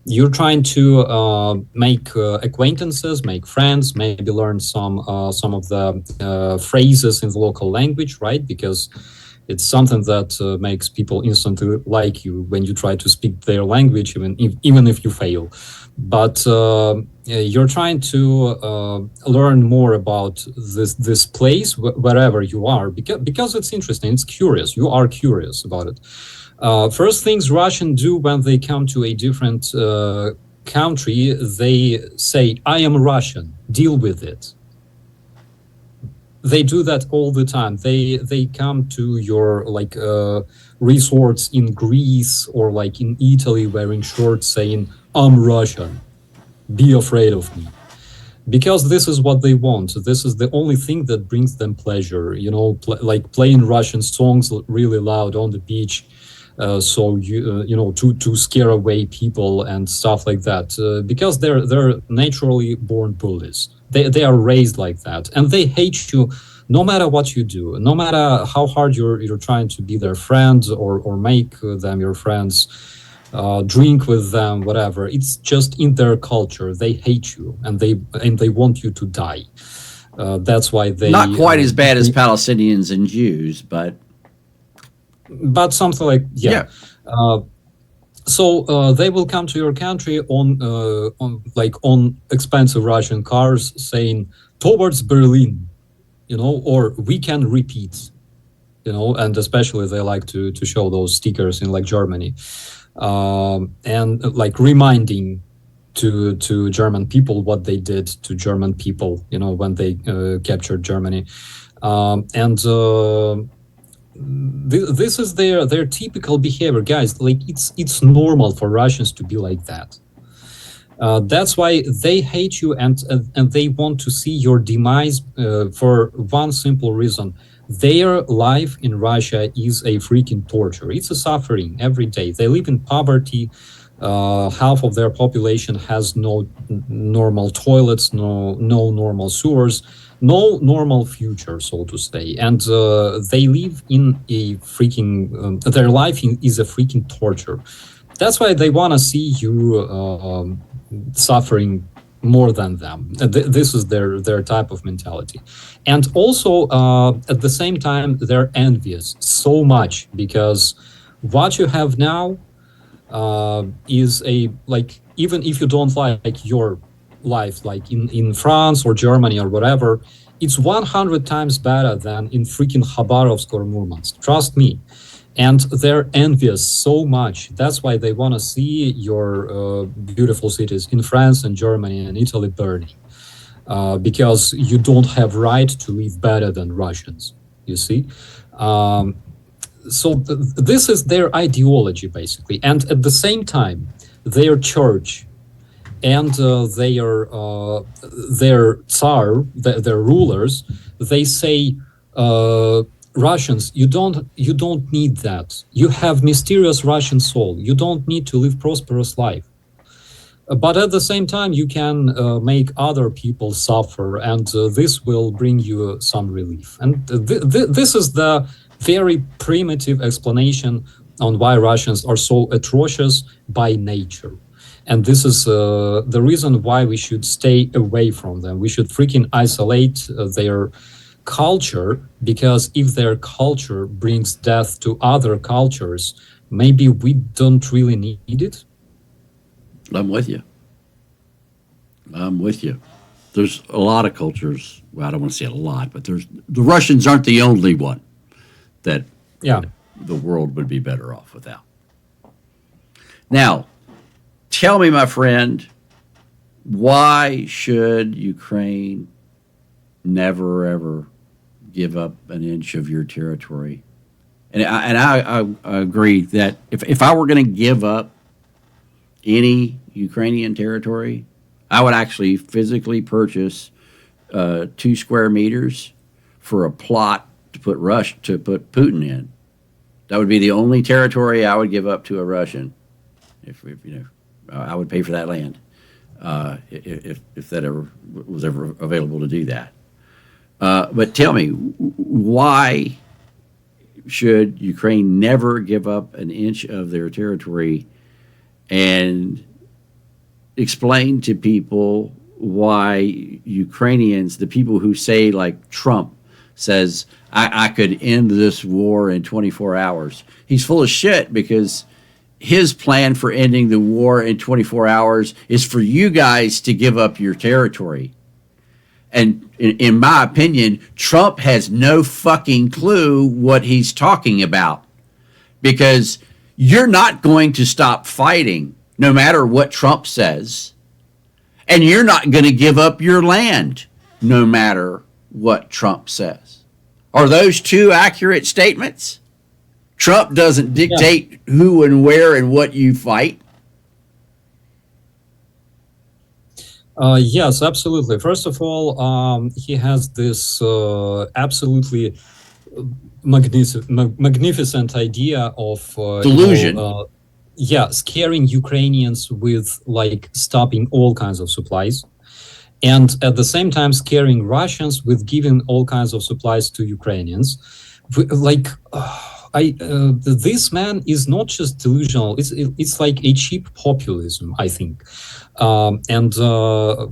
Speaker 2: You're trying to make acquaintances, make friends, maybe learn some of the phrases in the local language, right? Because it's something that makes people instantly like you when you try to speak their language, even if you fail. But you're trying to learn more about this place wherever you are, because it's interesting, it's curious. You are curious about it. First things Russians do when they come to a different country, they say, "I am Russian. Deal with it." They do that all the time. They come to your resorts in Greece or like in Italy wearing shorts saying, "I'm Russian. Be afraid of me." Because this is what they want. This is the only thing that brings them pleasure. Like playing Russian songs really loud on the beach, to scare away people and stuff like that. Because they're naturally born bullies. They are raised like that, and they hate you no matter what you do, no matter how hard you're trying to be their friend or make them your friends, drink with them, whatever. It's just in their culture. They hate you, and they want you to die. That's why they
Speaker 1: not quite as bad as Palestinians and Jews, but
Speaker 2: something like So they will come to your country on expensive Russian cars, saying towards Berlin, or we can repeat, and especially they like to show those stickers in like Germany, and like reminding to German people what they did to German people, when they captured Germany, this is their typical behavior, guys. Like it's normal for Russians to be like that. That's why they hate you and they want to see your demise for one simple reason. Their life in Russia is a freaking torture. It's a suffering every day. They live in poverty. Half of their population has no normal toilets, no normal sewers. no normal future, so to say, and they live in a freaking their life is a freaking torture. That's why they want to see you suffering more than them. This is their type of mentality, and also at the same time they're envious so much because what you have now is a like, even if you don't like your life like in France or Germany or whatever, it's 100 times better than in freaking Khabarovsk or Murmansk. Trust me. And they're envious so much. That's why they want to see your beautiful cities in France and Germany and Italy burning, because you don't have right to live better than Russians. You see, so this is their ideology basically, and at the same time, their church and their tsar, their rulers, they say. Russians, you don't need that. You have mysterious Russian soul. You don't need to live prosperous life. But at the same time, you can make other people suffer, and this will bring you some relief. And this is the very primitive explanation on why Russians are so atrocious by nature. And this is the reason why we should stay away from them. We should freaking isolate their culture, because if their culture brings death to other cultures, maybe we don't really need it.
Speaker 1: I'm with you. There's a lot of cultures. Well, I don't want to say a lot, but the Russians aren't the only one that the world would be better off without. Now, tell me, my friend, why should Ukraine never ever give up an inch of your territory? And I agree that if I were going to give up any Ukrainian territory, I would actually physically purchase 2 square meters for a plot to put Putin in. That would be the only territory I would give up to a Russian. If I would pay for that land if that ever was ever available to do that. But tell me, why should Ukraine never give up an inch of their territory, and explain to people why Ukrainians, the people who say, like Trump says, I could end this war in 24 hours. He's full of shit, because his plan for ending the war in 24 hours is for you guys to give up your territory. And in my opinion, Trump has no fucking clue what he's talking about, because you're not going to stop fighting no matter what Trump says. And you're not going to give up your land no matter what Trump says. Are those two accurate statements? Trump doesn't dictate who and where and what you fight.
Speaker 2: Yes, absolutely. First of all, he has this absolutely magnificent idea of
Speaker 1: delusion.
Speaker 2: Scaring Ukrainians with like stopping all kinds of supplies, and at the same time scaring Russians with giving all kinds of supplies to Ukrainians. Like, this man is not just delusional. It's like a cheap populism, I think. And the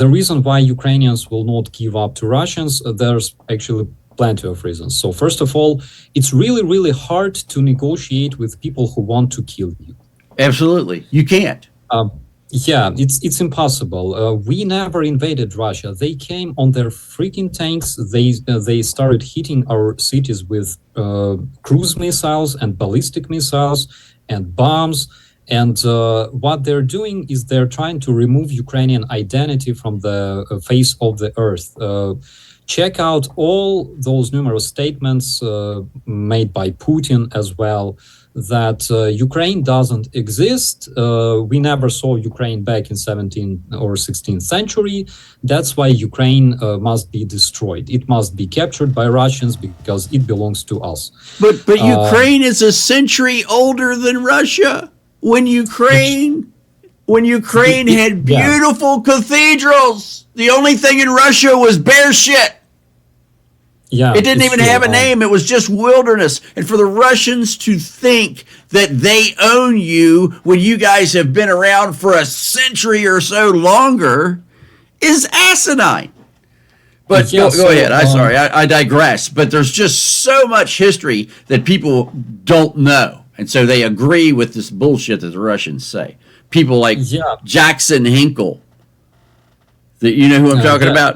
Speaker 2: reason why Ukrainians will not give up to Russians, there's actually plenty of reasons. So first of all, it's really, really hard to negotiate with people who want to kill you.
Speaker 1: Absolutely. You can't.
Speaker 2: It's impossible. We never invaded Russia. They came on their freaking tanks. They started hitting our cities with cruise missiles and ballistic missiles and bombs. And what they're doing is they're trying to remove Ukrainian identity from the face of the earth. Check out all those numerous statements made by Putin as well, that Ukraine doesn't exist. We never saw Ukraine back in 17th or 16th century. That's why Ukraine must be destroyed. It must be captured by Russians because it belongs to us.
Speaker 1: But Ukraine is a century older than Russia. When Ukraine when Ukraine had
Speaker 2: Yeah,
Speaker 1: beautiful cathedrals. The only ththing in Russia was bear shit.
Speaker 2: yeah,
Speaker 1: It didn't
Speaker 2: it's
Speaker 1: even
Speaker 2: true.
Speaker 1: have a name. It was just wilderness. And for the Russians to think that they own you when you guys have been around for a century or so longer is asinine. But
Speaker 2: Yeah,
Speaker 1: go ahead.
Speaker 2: so
Speaker 1: I'm sorry. I digress. But there's just so much history that people don't know. And so they agree with this bullshit that the Russians say. People like
Speaker 2: yeah,
Speaker 1: Jackson Hinkle. That you know who I'm talking
Speaker 2: yeah,
Speaker 1: about?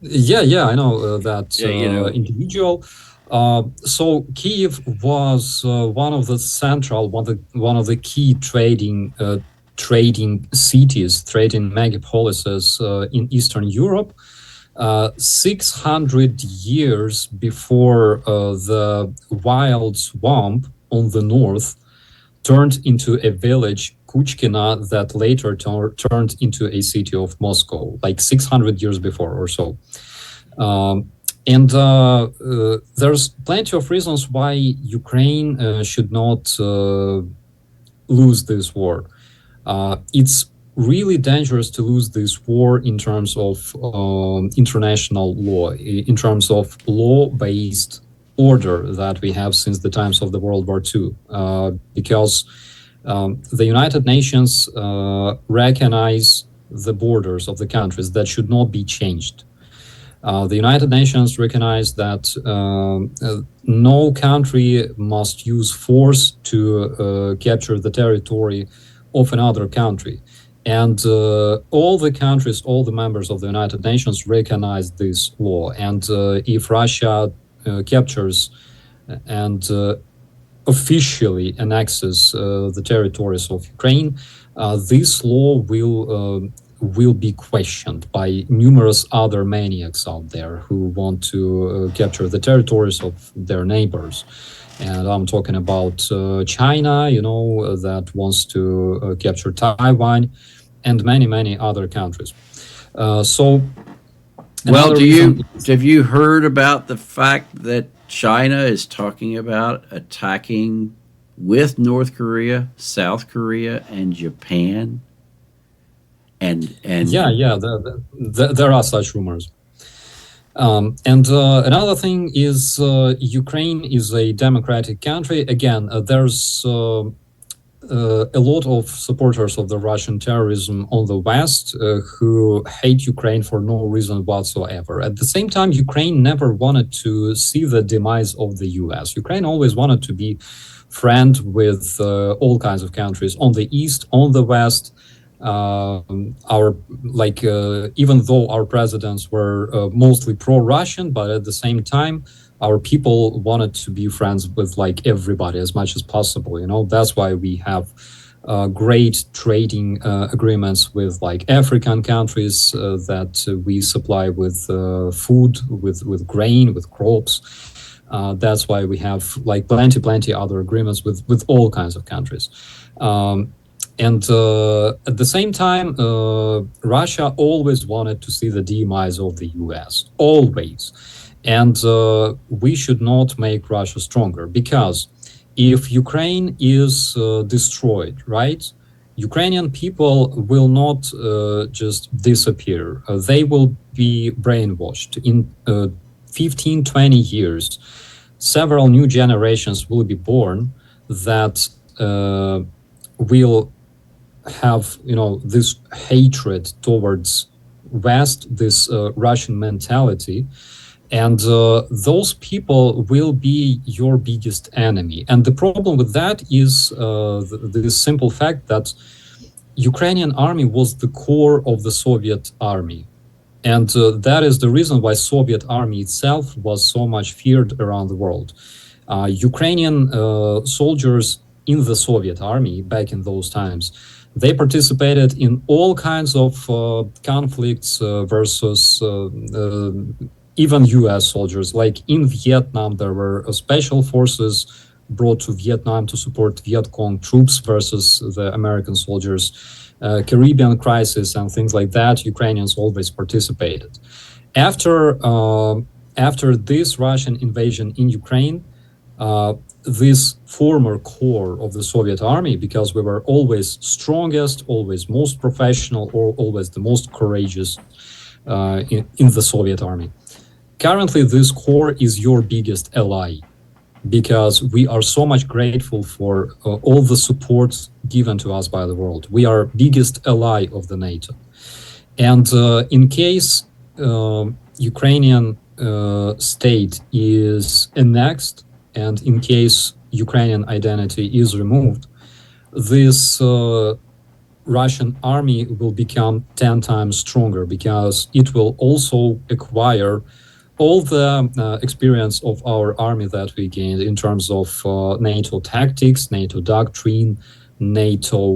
Speaker 2: yeah, I know that
Speaker 1: Yeah, you know.
Speaker 2: individual. So Kiev was one of the central, one of the key trading cities, trading megapolises in Eastern Europe. 600 years before the wild swamp on the north turned into a village, Kuchkina, that later turned into a city of Moscow, like 600 years before or so. And there's plenty of reasons why Ukraine should not lose this war. It's really dangerous to lose this war in terms of international law, in terms of law-based order that we have since the times of the World War II, because the United Nations recognize the borders of the countries that should not be changed. The United Nations recognize that no country must use force to capture the territory of another country. And all the countries, all the members of the United Nations recognize this law. And if Russia captures and officially annexes the territories of Ukraine, this law will be questioned by numerous other maniacs out there who want to capture the territories of their neighbors. And I'm talking about China, that wants to capture Taiwan, and many other countries. So,
Speaker 1: Well,
Speaker 2: another reason is,
Speaker 1: have you heard about the fact that China is talking about attacking with North Korea, South Korea, and Japan? And
Speaker 2: yeah, there are such rumors. And another thing is Ukraine is a democratic country. Again, there's a lot of supporters of the Russian terrorism on the West who hate Ukraine for no reason whatsoever. At the same time, Ukraine never wanted to see the demise of the US. Ukraine always wanted to be friend with all kinds of countries on the East, on the West. Even though our presidents were mostly pro-Russian, but at the same time, our people wanted to be friends with like everybody as much as possible. That's why we have great trading agreements with like African countries that we supply with food, with grain, with crops. That's why we have like plenty other agreements with all kinds of countries. And at the same time, Russia always wanted to see the demise of the US, always. And we should not make Russia stronger, because if Ukraine is destroyed, right, Ukrainian people will not just disappear. They will be brainwashed. In 15, 20 years, several new generations will be born that will have this hatred towards West, this Russian mentality, and those people will be your biggest enemy. And the problem with that is the simple fact that Ukrainian army was the core of the Soviet army. And that is the reason why Soviet army itself was so much feared around the world. Ukrainian soldiers in the Soviet army back in those times, they participated in all kinds of conflicts versus even US soldiers. Like in Vietnam, there were special forces brought to Vietnam to support Viet Cong troops versus the American soldiers. Caribbean crisis and things like that, Ukrainians always participated. After this Russian invasion in Ukraine, this former core of the Soviet army, because we were always strongest, always most professional, or always the most courageous in the Soviet army. Currently, this core is your biggest ally, because we are so much grateful for all the support given to us by the world. We are biggest ally of the NATO. And in case Ukrainian state is annexed, and in case Ukrainian identity is removed, this Russian army will become 10 times stronger, because it will also acquire all the experience of our army that we gained in terms of NATO tactics, NATO doctrine, NATO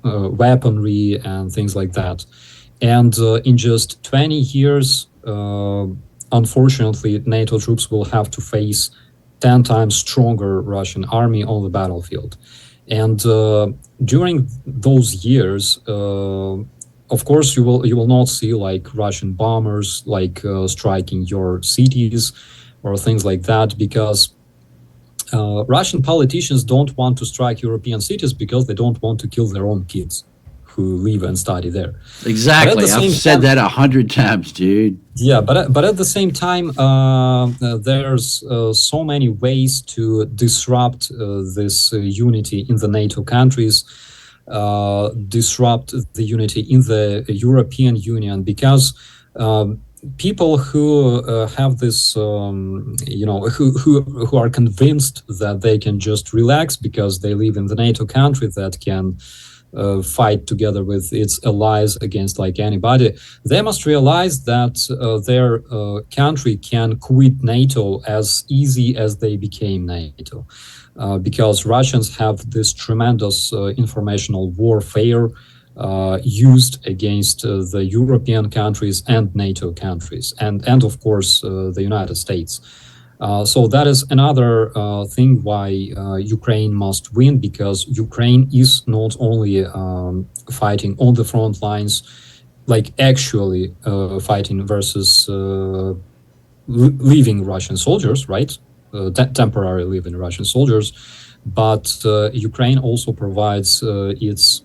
Speaker 2: weaponry, and things like that. And in just 20 years, unfortunately, NATO troops will have to face 10 times stronger Russian army on the battlefield. And during those years, of course, you will not see like Russian bombers like striking your cities or things like that, because Russian politicians don't want to strike European cities because they don't want to kill their own kids who live and study there.
Speaker 1: Exactly. I've said that 100 times, dude.
Speaker 2: Yeah, but at the same time, there's so many ways to disrupt this unity in the NATO countries, disrupt the unity in the European Union, because people who have this, who are convinced that they can just relax because they live in the NATO country that can fight together with its allies against like anybody, they must realize that their country can quit NATO as easy as they became NATO, because Russians have this tremendous informational warfare used against the European countries and NATO countries, and of course the United States. So that is another thing why Ukraine must win, because Ukraine is not only fighting on the front lines, like actually fighting versus living Russian soldiers, right? Temporary living Russian soldiers, but Ukraine also provides its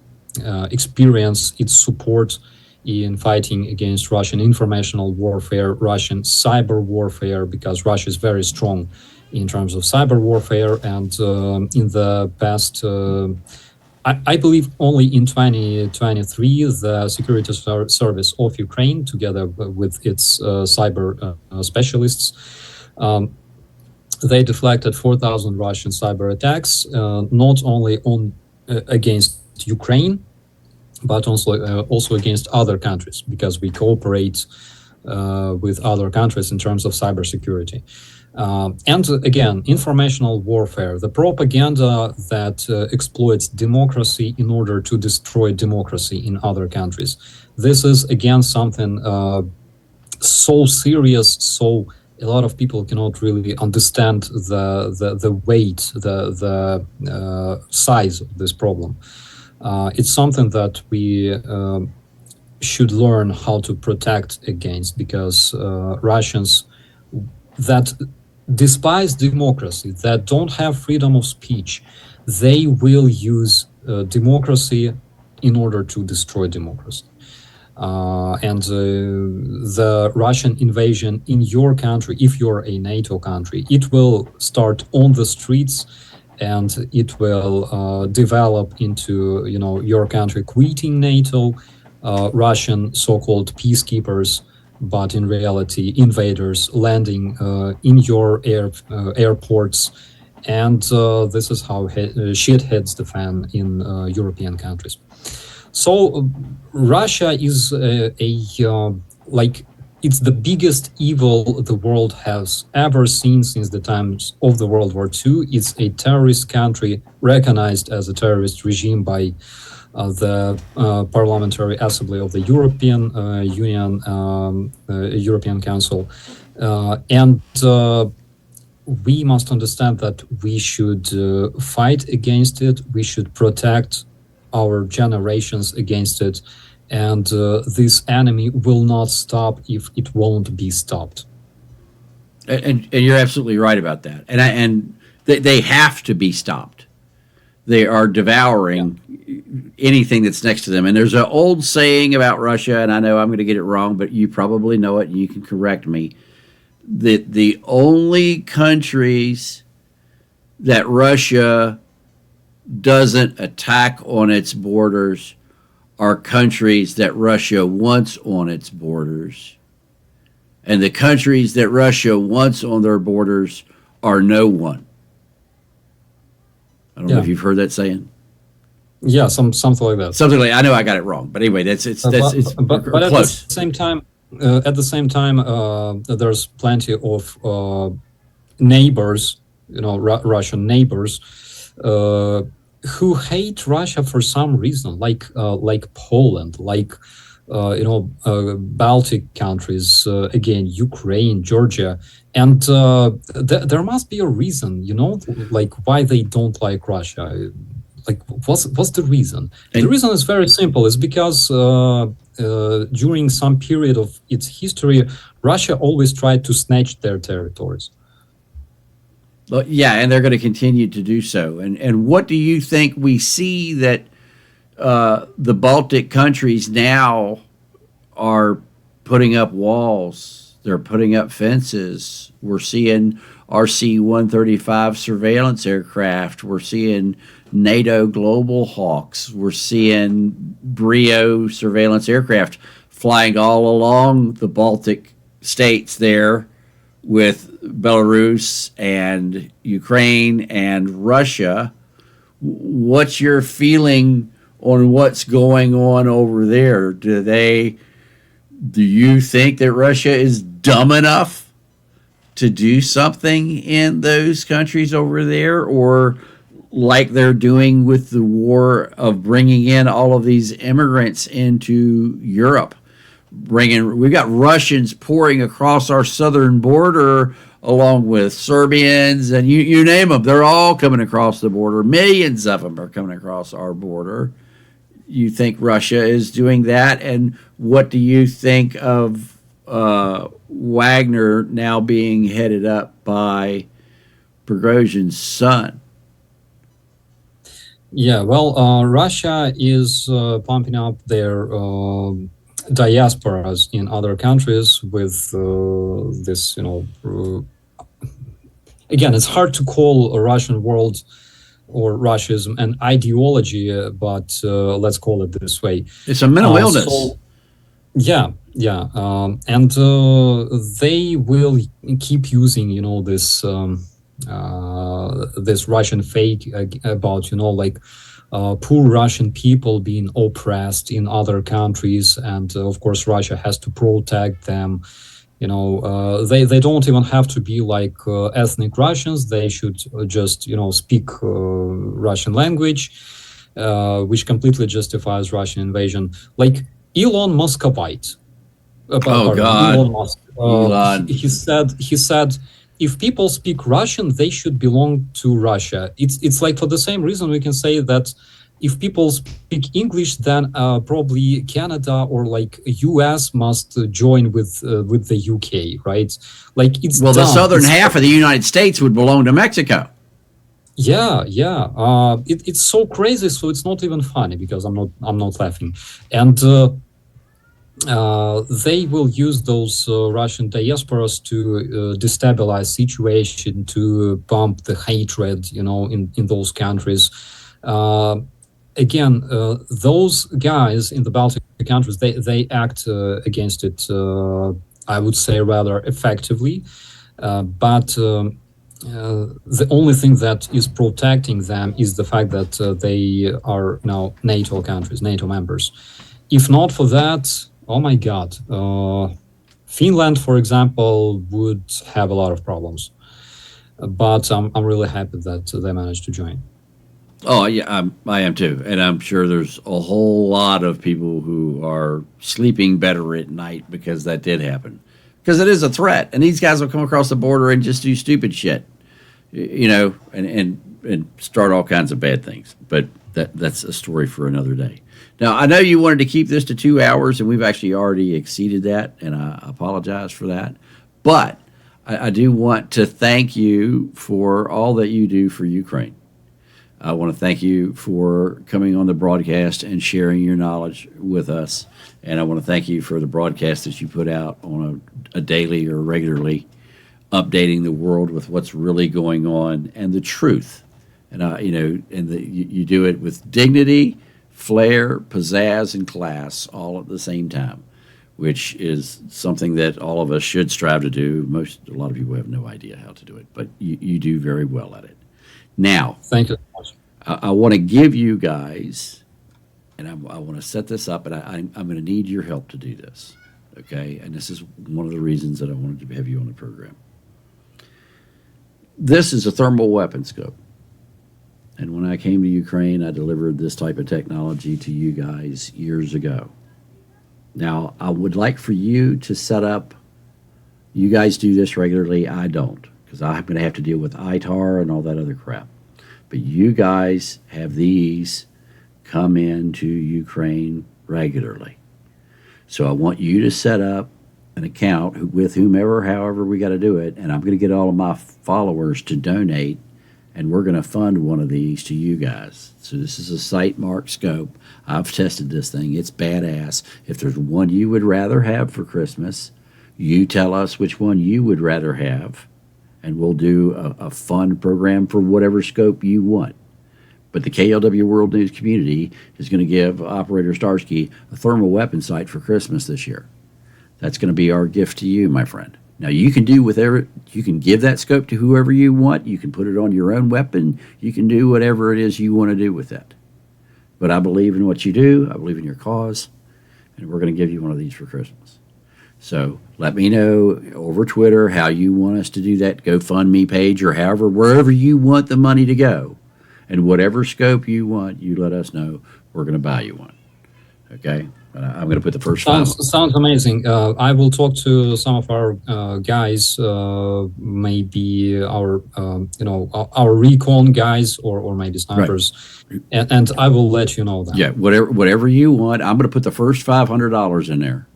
Speaker 2: experience, its support in fighting against Russian informational warfare, Russian cyber warfare, because Russia is very strong in terms of cyber warfare. And in the past, I believe only in 2023, the Security Service of Ukraine, together with its cyber specialists, they deflected 4,000 Russian cyber attacks, not only against Ukraine, but also against other countries, because we cooperate with other countries in terms of cybersecurity. And again, informational warfare, the propaganda that exploits democracy in order to destroy democracy in other countries. This is again something so serious, so a lot of people cannot really understand the weight, the size of this problem. It's something that we should learn how to protect against, because Russians that despise democracy, that don't have freedom of speech, they will use democracy in order to destroy democracy. And the Russian invasion in your country, if you're a NATO country, it will start on the streets, and it will develop into, your country quitting NATO, Russian so-called peacekeepers, but in reality invaders landing in your airports, and this is how shit hits the fan in European countries. So Russia is it's the biggest evil the world has ever seen since the times of the World War II. It's a terrorist country recognized as a terrorist regime by the Parliamentary Assembly of the European Union, European Council. And we must understand that we should fight against it. We should protect our generations against it. And this enemy will not stop if it won't be stopped.
Speaker 1: And you're absolutely right about that. And they have to be stopped. They are
Speaker 2: Yeah.
Speaker 1: devouring anything that's next to them. And there's an old saying about Russia, and I know I'm going to get it wrong, but you probably know it, and you can correct me. That the only countries that Russia doesn't attack on its borders are countries that Russia wants on its borders. And the countries that Russia wants on their borders are no one. I don't know
Speaker 2: Yeah.
Speaker 1: if you've heard that saying.
Speaker 2: Yeah, something like that.
Speaker 1: Something like, I know I got it wrong, but anyway, it's
Speaker 2: But at the
Speaker 1: close.
Speaker 2: same time, there's plenty of neighbors, Russian neighbors, uh, who hate Russia for some reason, like Poland, like Baltic countries, again Ukraine, Georgia, and there must be a reason, like why they don't like Russia. Like, what's the reason? The
Speaker 1: And
Speaker 2: reason is very simple. It's because during some period of its history, Russia always tried to snatch their territories.
Speaker 1: well, yeah, and they're going to continue to do so. And what do you think we see that the Baltic countries now are putting up walls? They're putting up fences. We're seeing RC-135 surveillance aircraft. We're seeing NATO Global Hawks. We're seeing Brio surveillance aircraft flying all along the Baltic states there with Belarus and Ukraine and Russia. What's your feeling on what's going on over there? Do you think that Russia is dumb enough to do something in those countries over there, or like they're doing with the war of bringing in all of these immigrants into Europe? We've got Russians pouring across our southern border along with Serbians and you name them. They're all coming across the border. Millions of them are coming across our border. You think Russia is doing that? And what do you think of Wagner now being headed up by Prigozhin's son?
Speaker 2: Yeah, well, Russia is pumping up their diasporas in other countries with this, again, it's hard to call a Russian world or Russianism an ideology, but let's call it this way.
Speaker 1: It's a mental illness.
Speaker 2: So, yeah, yeah, and they will keep using, this Russian fake about, like poor Russian people being oppressed in other countries, and of course Russia has to protect them. They don't even have to be like ethnic Russians. They should just speak Russian language, which completely justifies Russian invasion. Like Elon Muscovite.
Speaker 1: Oh God,
Speaker 2: Elon Musk.
Speaker 1: Elon.
Speaker 2: He said if people speak Russian, they should belong to Russia. It's like for the same reason we can say that if people speak English, then probably Canada or like US must join with the UK, right? Like it's
Speaker 1: Well, the
Speaker 2: dumb.
Speaker 1: southern half of the United States would belong to Mexico.
Speaker 2: Yeah, yeah. It's so crazy, so it's not even funny because I'm not laughing. And they will use those Russian diasporas to destabilize situation, to pump the hatred, in those countries. Again, those guys in the Baltic countries, they act against it, I would say, rather effectively. But the only thing that is protecting them is the fact that they are now NATO countries, NATO members. If not for that, oh my God, Finland, for example, would have a lot of problems. But I'm really happy that they managed to join.
Speaker 1: Oh yeah, I am too, and I'm sure there's a whole lot of people who are sleeping better at night because that did happen. Because it is a threat, and these guys will come across the border and just do stupid shit, and start all kinds of bad things. But that's a story for another day. Now I know you wanted to keep this to 2 hours, and we've actually already exceeded that, and I apologize for that. But I do want to thank you for all that you do for Ukraine. I want to thank you for coming on the broadcast and sharing your knowledge with us. And I want to thank you for the broadcast that you put out on a daily or regularly, updating the world with what's really going on and the truth. And you do it with dignity, flair, pizzazz, and class all at the same time, which is something that all of us should strive to do. A lot of people have no idea how to do it, but you do very well at it. Now,
Speaker 2: Thank you so much.
Speaker 1: I want to give you guys, and I want to set this up, and I'm going to need your help to do this, okay? And this is one of the reasons that I wanted to have you on the program. This is a thermal weapon scope. And when I came to Ukraine, I delivered this type of technology to you guys years ago. Now, I would like for you to set up, you guys do this regularly, I don't, because I'm going to have to deal with ITAR and all that other crap. But you guys have these come into Ukraine regularly. So I want you to set up an account with whomever, however we got to do it, and I'm going to get all of my followers to donate, and we're going to fund one of these to you guys. So this is a site mark scope. I've tested this thing. It's badass. If there's one you would rather have for Christmas, you tell us which one you would rather have, and we'll do a fun program for whatever scope you want. But the KLW World News community is going to give Operator Starsky a thermal weapon sight for Christmas this year. That's going to be our gift to you, my friend. Now, you can do whatever, you can give that scope to whoever you want. You can put it on your own weapon. You can do whatever it is you want to do with that. But I believe in what you do. I believe in your cause. And we're going to give you one of these for Christmas. So let me know over Twitter how you want us to do that GoFundMe page or however, wherever you want the money to go. And whatever scope you want, you let us know. We're going to buy you one. Okay? I'm going to put the first
Speaker 2: Sounds amazing. I will talk to some of our guys, maybe our our recon guys or maybe snipers, right. and I will let you know that.
Speaker 1: Yeah, whatever you want. I'm going to put the first $500 in there,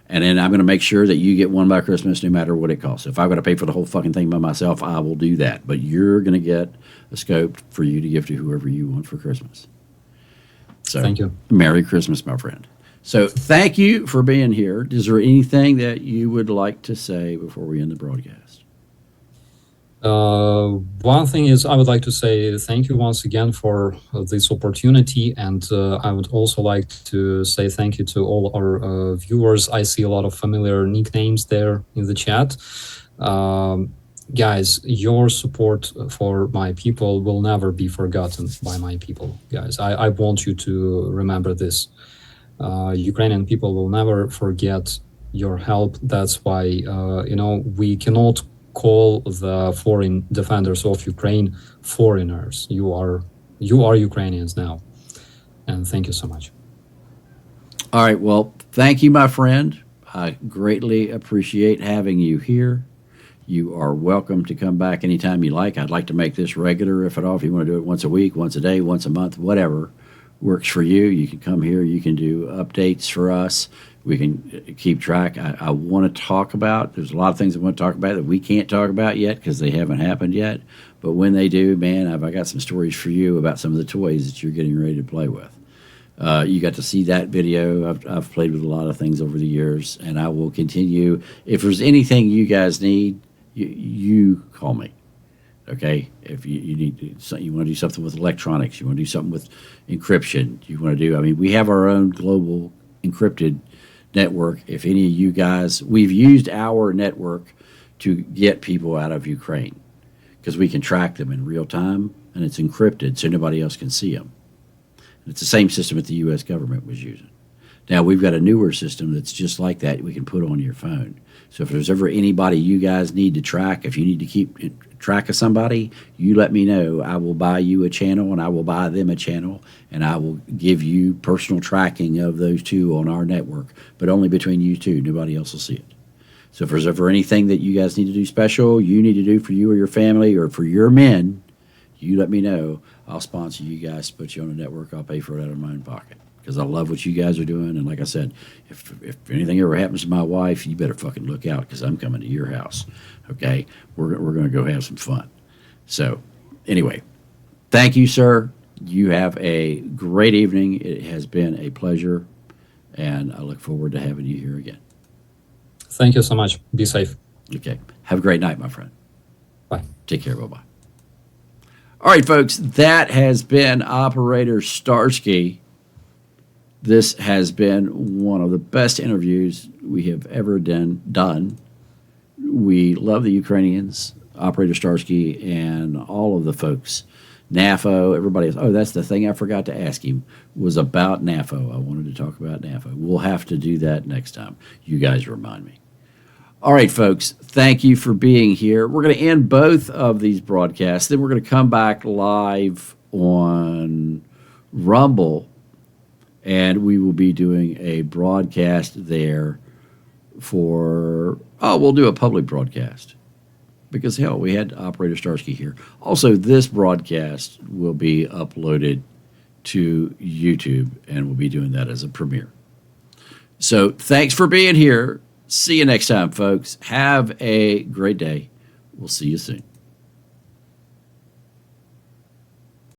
Speaker 1: and then I'm going to make sure that you get one by Christmas, no matter what it costs. If I've got to pay for the whole fucking thing by myself, I will do that. But you're going to get a scope for you to give to whoever you want for Christmas. So,
Speaker 2: thank you.
Speaker 1: Merry Christmas, my friend. So thank you for being here. Is there anything that you would like to say before we end the broadcast?
Speaker 2: One thing is I would like to say thank you once again for this opportunity. And I would also like to say thank you to all our viewers. I see a lot of familiar nicknames there in the chat. Guys, your support for my people will never be forgotten by my people. Guys, I want you to remember this. Ukrainian people will never forget your help. That's why we cannot call the foreign defenders of Ukraine foreigners. You are Ukrainians now, and thank you so much.
Speaker 1: All right, well, thank you, my friend. I greatly appreciate having you here. You are welcome to come back anytime you like. I'd like to make this regular, if at all. If you want to do it once a week, once a day, once a month, whatever works for you. You can come here. You can do updates for us. We can keep track. I want to talk about, there's a lot of things I want to talk about that we can't talk about yet because they haven't happened yet. But when they do, man, I got some stories for you about some of the toys that you're getting ready to play with. You got to see that video. I've played with a lot of things over the years, and I will continue. If there's anything you guys need, you call me. Okay, if you need to, you want to do something with electronics, you want to do something with encryption, you want to do. I mean, we have our own global encrypted network. If any of you guys, we've used our network to get people out of Ukraine because we can track them in real time, and it's encrypted so nobody else can see them. And it's the same system that the U.S. government was using. Now we've got a newer system that's just like that. We can put on your phone. So if there's ever anybody you guys need to track, if you need to keep track of somebody, you let me know. I will buy you a channel and I will buy them a channel, and I will give you personal tracking of those two on our network, but only between you two. Nobody else will see it. So if there's ever anything that you guys need to do special, you need to do for you or your family or for your men, you let me know. I'll sponsor you guys to put you on a network. I'll pay for it out of my own pocket. because I love what you guys are doing. And like I said, if anything ever happens to my wife, you better fucking look out because I'm coming to your house. Okay, we're going to go have some fun. So anyway, thank you, sir. You have a great evening. It has been a pleasure, and I look forward to having you here again.
Speaker 2: Thank you so much. Be safe.
Speaker 1: Okay, have a great night, my friend.
Speaker 2: Bye.
Speaker 1: Take care. Bye-bye. All right, folks, that has been Operator Starsky. This has been one of the best interviews we have ever done. We love the Ukrainians, Operator Starsky, and all of the folks. NAFO, everybody else. Oh, that's the thing I forgot to ask him was about NAFO. I wanted to talk about NAFO. We'll have to do that next time. You guys remind me. All right, folks, thank you for being here. We're going to end both of these broadcasts. Then we're going to come back live on Rumble, and we will be doing a broadcast there we'll do a public broadcast. Because, hell, we had Operator Starsky here. Also, this broadcast will be uploaded to YouTube, and we'll be doing that as a premiere. So thanks for being here. See you next time, folks. Have a great day. We'll see you soon.